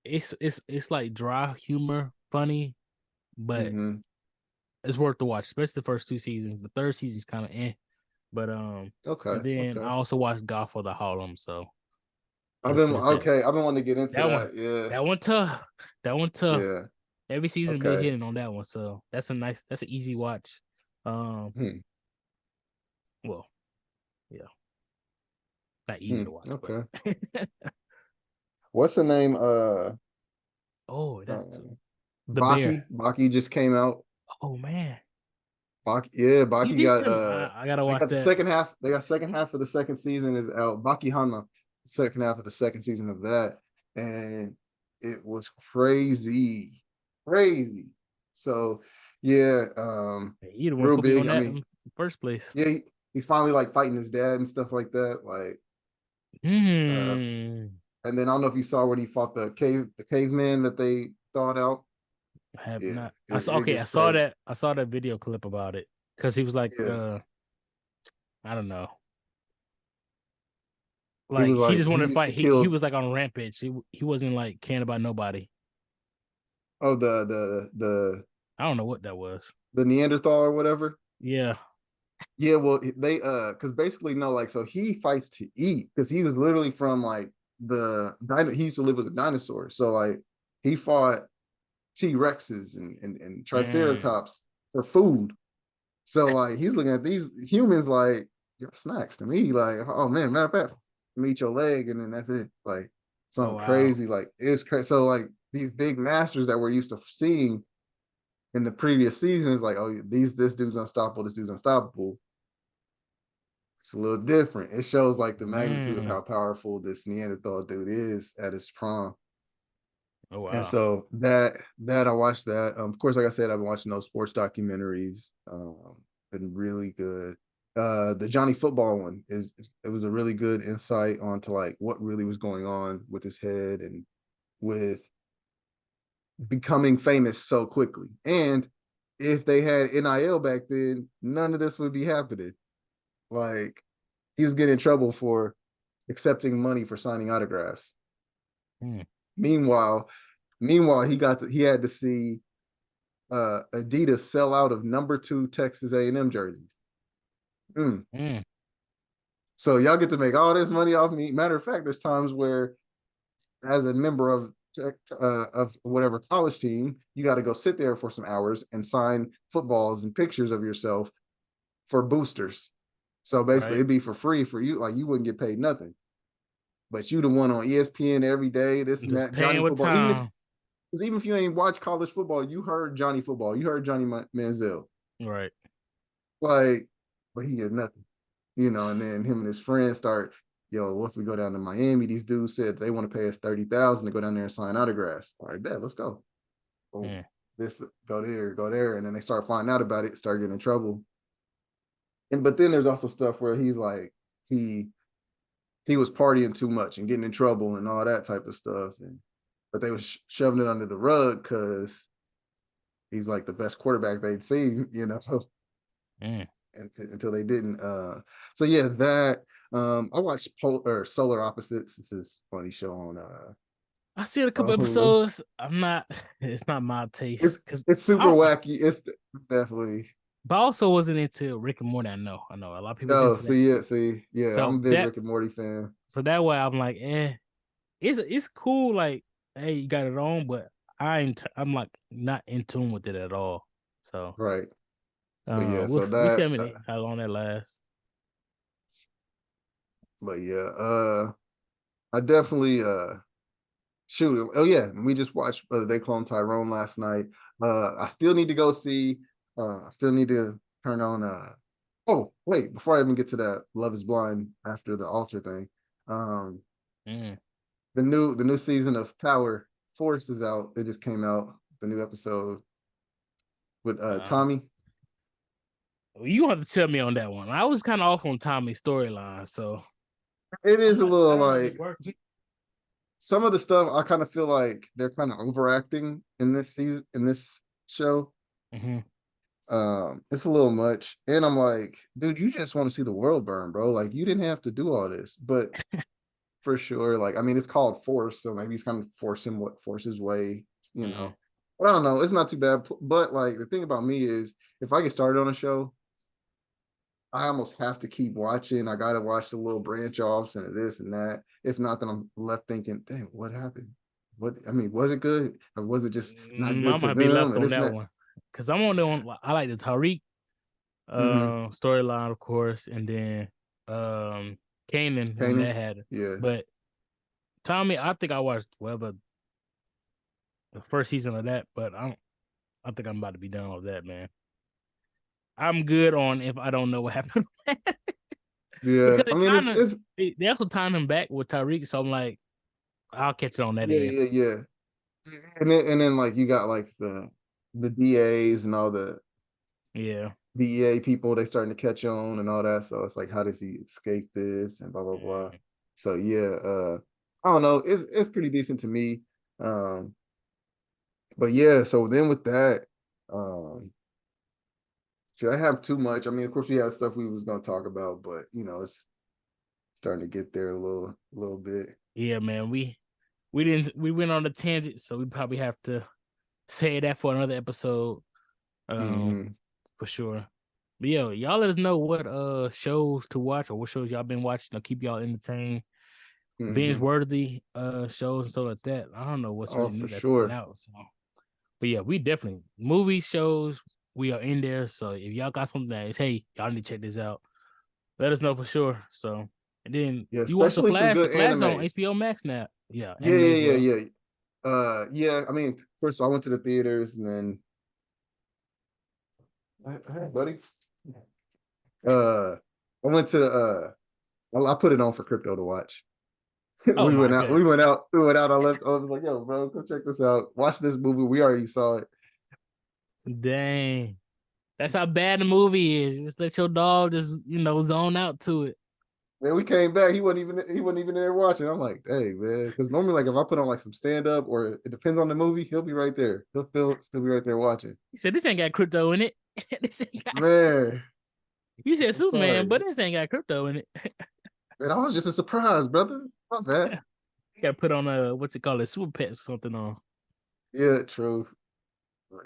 it's like dry humor, funny, but Mm-hmm. it's worth the watch, especially the first two seasons. The third season's kind of but Okay. and then I Okay. also watched Godfather Harlem, so I I've just been finished that. okay. I've been wanting to get into That one, that. Yeah. that one tough. That one tough. Yeah. Every season been Okay. hitting on that one, so that's an easy watch. Um, Hmm. well, yeah, not easy to watch, but Okay. What's the name? oh, Uh that's too. The Baki. Bear. Baki just came out. Oh man, Baki, yeah, you Baki did got tell me. I gotta they watch got the that. second half. They got second half of the second season is out. Baki Hanma, second half of the second season of that. And it was crazy. Crazy. So yeah, You the one real put me on big. I that in mean, the first place. yeah, he's finally like fighting his dad and stuff like that. Like uh Hmm. and then I don't know if you saw when he fought the caveman that they thought out. I have Yeah, not. I saw. it Okay, gets crazy. I saw that video clip about it because he was like, Yeah. I don't know. He Like was he like just he wanted to used fight. to He kill was like on a rampage. He wasn't like caring about nobody. oh the I don't know what that was. the Neanderthal or whatever. Yeah. Yeah, well, they because basically no, like so he fights to eat because he was literally from like he used to live with a dinosaur. So like he fought T-Rexes and Triceratops for food. So like he's looking at these humans like snacks to me. Like, oh man, matter of fact, meet your leg and then that's it. Like something crazy. Like it's crazy. So like these big masters that we're used to seeing in the previous seasons, like, oh, this dude's unstoppable, this dude's unstoppable. It's a little different. It shows like the magnitude of how powerful this Neanderthal dude is at his prime. Oh wow. And so that I watched that. Of course, like I said, I've been watching those sports documentaries. Been really good. The Johnny Football one it was a really good insight onto like what really was going on with his head and with becoming famous so quickly. And if they had NIL back then, none of this would be happening. Like he was getting in trouble for accepting money for signing autographs. Meanwhile, he had to see Adidas sell out of number 2 Texas A&M jerseys. So y'all get to make all this money off me. Matter of fact, there's times where, as a member of whatever college team, you got to go sit there for some hours and sign footballs and pictures of yourself for boosters. So basically, it'd be for free for you. Like you wouldn't get paid nothing, but you the one on ESPN every day. This and that. Johnny Football. Even if you ain't watch college football, you heard Johnny Football. You heard Johnny Manziel. Right. Like, but he did nothing. And then him and his friends start, what if we go down to Miami? These dudes said they want to pay us $30,000 to go down there and sign autographs. All right, bet, let's go. This go there. And then they start finding out about it, start getting in trouble. But then there's also stuff where he's like, he was partying too much and getting in trouble and all that type of stuff. But they was shoving it under the rug because he's like the best quarterback they'd seen, until they didn't. So yeah, that I watched Solar Opposites. This is a funny show on I see a couple episodes. It's not my taste because it's super wacky. It's definitely. But I also wasn't into Rick and Morty. I know a lot of people. So I'm a big Rick and Morty fan. So that way I'm like, it's cool. Like, hey, you got it on, but I'm like not in tune with it at all. So right. We'll see how long that lasts. But yeah, I definitely shoot. Oh yeah, we just watched They Clone Tyrone last night. I still need to go see. I still need to turn on. Oh wait, before I even get to that, Love Is Blind after the altar thing. The new season of Power Force is out. It just came out. The new episode with Tommy. You have to tell me on that one. I was kind of off on Tommy's storyline, so it is a little like some of the stuff. I kind of feel like they're kind of overacting in this season, in this show. It's a little much, and I'm like, dude, you just want to see the world burn, bro. Like you didn't have to do all this, but for sure, like I mean, it's called Force, so maybe he's kind of forcing what Force's way, But I don't know. It's not too bad. But like the thing about me is, if I get started on a show, I almost have to keep watching. I gotta watch the little branch offs and this and that. If not, then I'm left thinking, "Damn, what happened? Was it good, or was it just not good to them?" I might be left on that one because I'm on the one. I like the Tariq storyline, of course, and then Kanan when that had it. Yeah, but Tommy, I think I watched the first season of that, but I think I'm about to be done with that, man. I'm good on if I don't know what happened. Yeah, I mean, they also tying him back with Tariq, so I'm like, I'll catch it on that. Yeah. And then like you got like the DAs and all the DEA people, they starting to catch on and all that. So it's like, how does he escape this and blah blah blah. So yeah, I don't know. It's pretty decent to me. But yeah, so then with that, should I have too much? I mean, of course, we have stuff we was gonna talk about, but it's starting to get there a little bit. Yeah, man. We went on a tangent, so we probably have to say that for another episode. For sure. But y'all let us know what shows to watch or what shows y'all been watching to keep y'all entertained. Binge worthy shows and stuff like that. I don't know what's really new that's been out. So But yeah, we definitely movie shows. We are in there. So if y'all got something that is, hey, y'all need to check this out. Let us know for sure. So and then Yeah, you watch The especially some Flash. The good Flash is on animes. HBO Max now. Yeah, Yeah, anime as yeah, well. yeah, yeah. Yeah. I mean, first I went to the theaters, and then, hey, buddy. I went to well, I put it on for Crypto to watch. Oh We went my out. god. We went out. We went out. I was like, "Yo, bro, come check this out. Watch this movie. We already saw it." Dang. That's how bad the movie is. Just let your dog just, zone out to it. Then we came back. He wasn't even there watching. I'm like, "Hey, man," because normally, like, if I put on like some stand up, or it depends on the movie, he'll be right there. Still be right there watching. He said, this ain't got crypto in it. Man, You said I'm Superman, sorry, but this ain't got crypto in it. man. I was just a surprise, brother. My bad. You got to put on what's it called? A Super Pets or something on. Yeah, true. But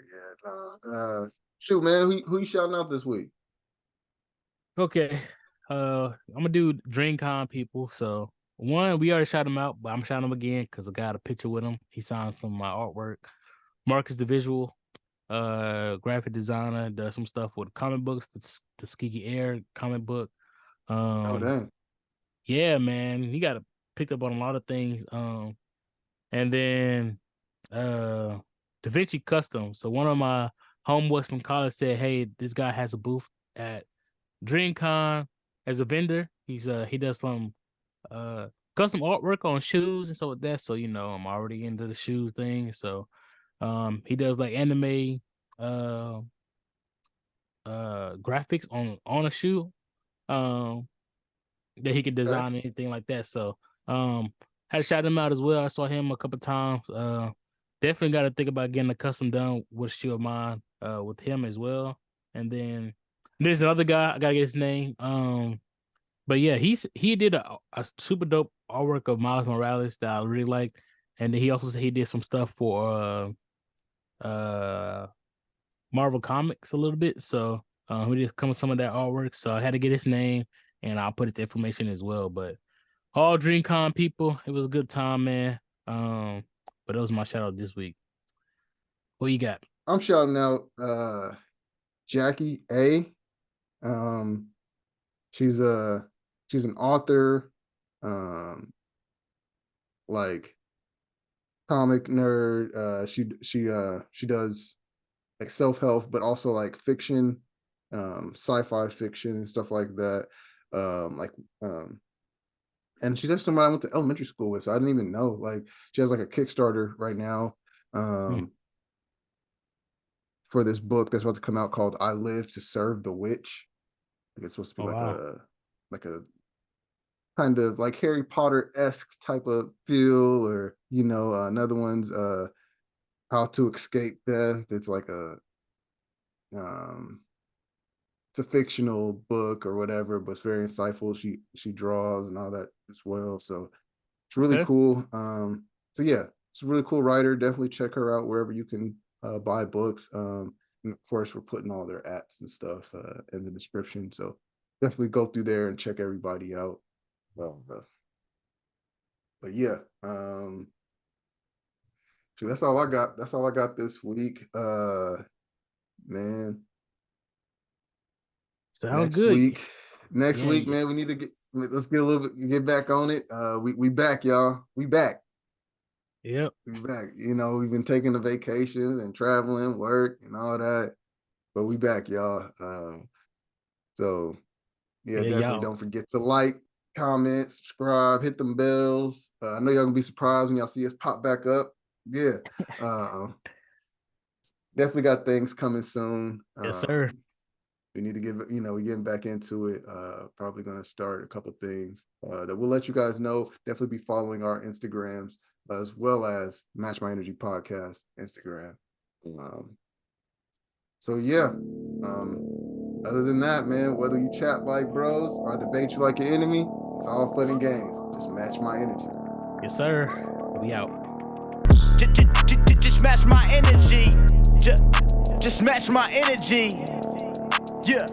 yeah, shoot, man. Who you shouting out this week? Okay. I'm gonna do DreamCon people. So one, we already shot him out, but I'm shouting him again because I got a picture with him. He signed some of my artwork. Marcus the visual, graphic designer, does some stuff with comic books, the Skeeky Air comic book. Oh, dang. Yeah, man, he got picked up on a lot of things. And then Da Vinci Custom. So one of my homeboys from college said, "Hey, this guy has a booth at DreamCon as a vendor. He does some custom artwork on shoes and so with that. So I'm already into the shoes thing. So he does like anime graphics on a shoe that he can Okay. design anything like that. So had to shout him out as well. I saw him a couple times. Definitely got to think about getting a custom done with a shoe of mine with him as well. And then there's another guy, I gotta get his name. But yeah, he did a super dope artwork of Miles Morales that I really liked. And then he also said he did some stuff for Marvel Comics a little bit. So we did come with some of that artwork. So I had to get his name and I'll put his information as well. But all DreamCon people, it was a good time, man. But that was my shout out this week. What you got? I'm shouting out Jackie A. She's an author, like comic nerd. She does like self-help, but also like fiction, sci-fi fiction and stuff like that. And she's actually somebody I went to elementary school with, so I didn't even know. Like, she has like a Kickstarter right now, for this book that's about to come out called "I Live to Serve the Witch." Like, it's supposed to be like a kind of like Harry Potter-esque type of feel, or another one's How to Escape Death. It's like it's a fictional book or whatever, but it's very insightful. She draws and all that as well, so it's really Okay. cool. So yeah, it's a really cool writer. Definitely check her out wherever you can buy books. And of course, we're putting all their apps and stuff in the description, so definitely go through there and check everybody out. Well, but yeah, so that's all I got. That's all I got this week. Man, Sound good. next Yeah, week, yeah. man, we need to let's get back on it. We back, y'all. We back. Yep. We back. We've been taking the vacations and traveling, work and all that, but we back, y'all. So yeah, Yeah, definitely y'all. don't forget to like, comment, subscribe, hit them bells. I know y'all gonna be surprised when y'all see us pop back up. Yeah. Definitely got things coming soon. Yes, sir. We need to we're getting back into it. Probably gonna start a couple things that we'll let you guys know. Definitely be following our Instagrams as well as Match My Energy Podcast Instagram. So yeah. Other than that, man, whether you chat like bros or I debate you like an enemy, it's all fun and games. Just match my energy. Yes, sir. We out. Just match my energy. Just match my energy. Yeah.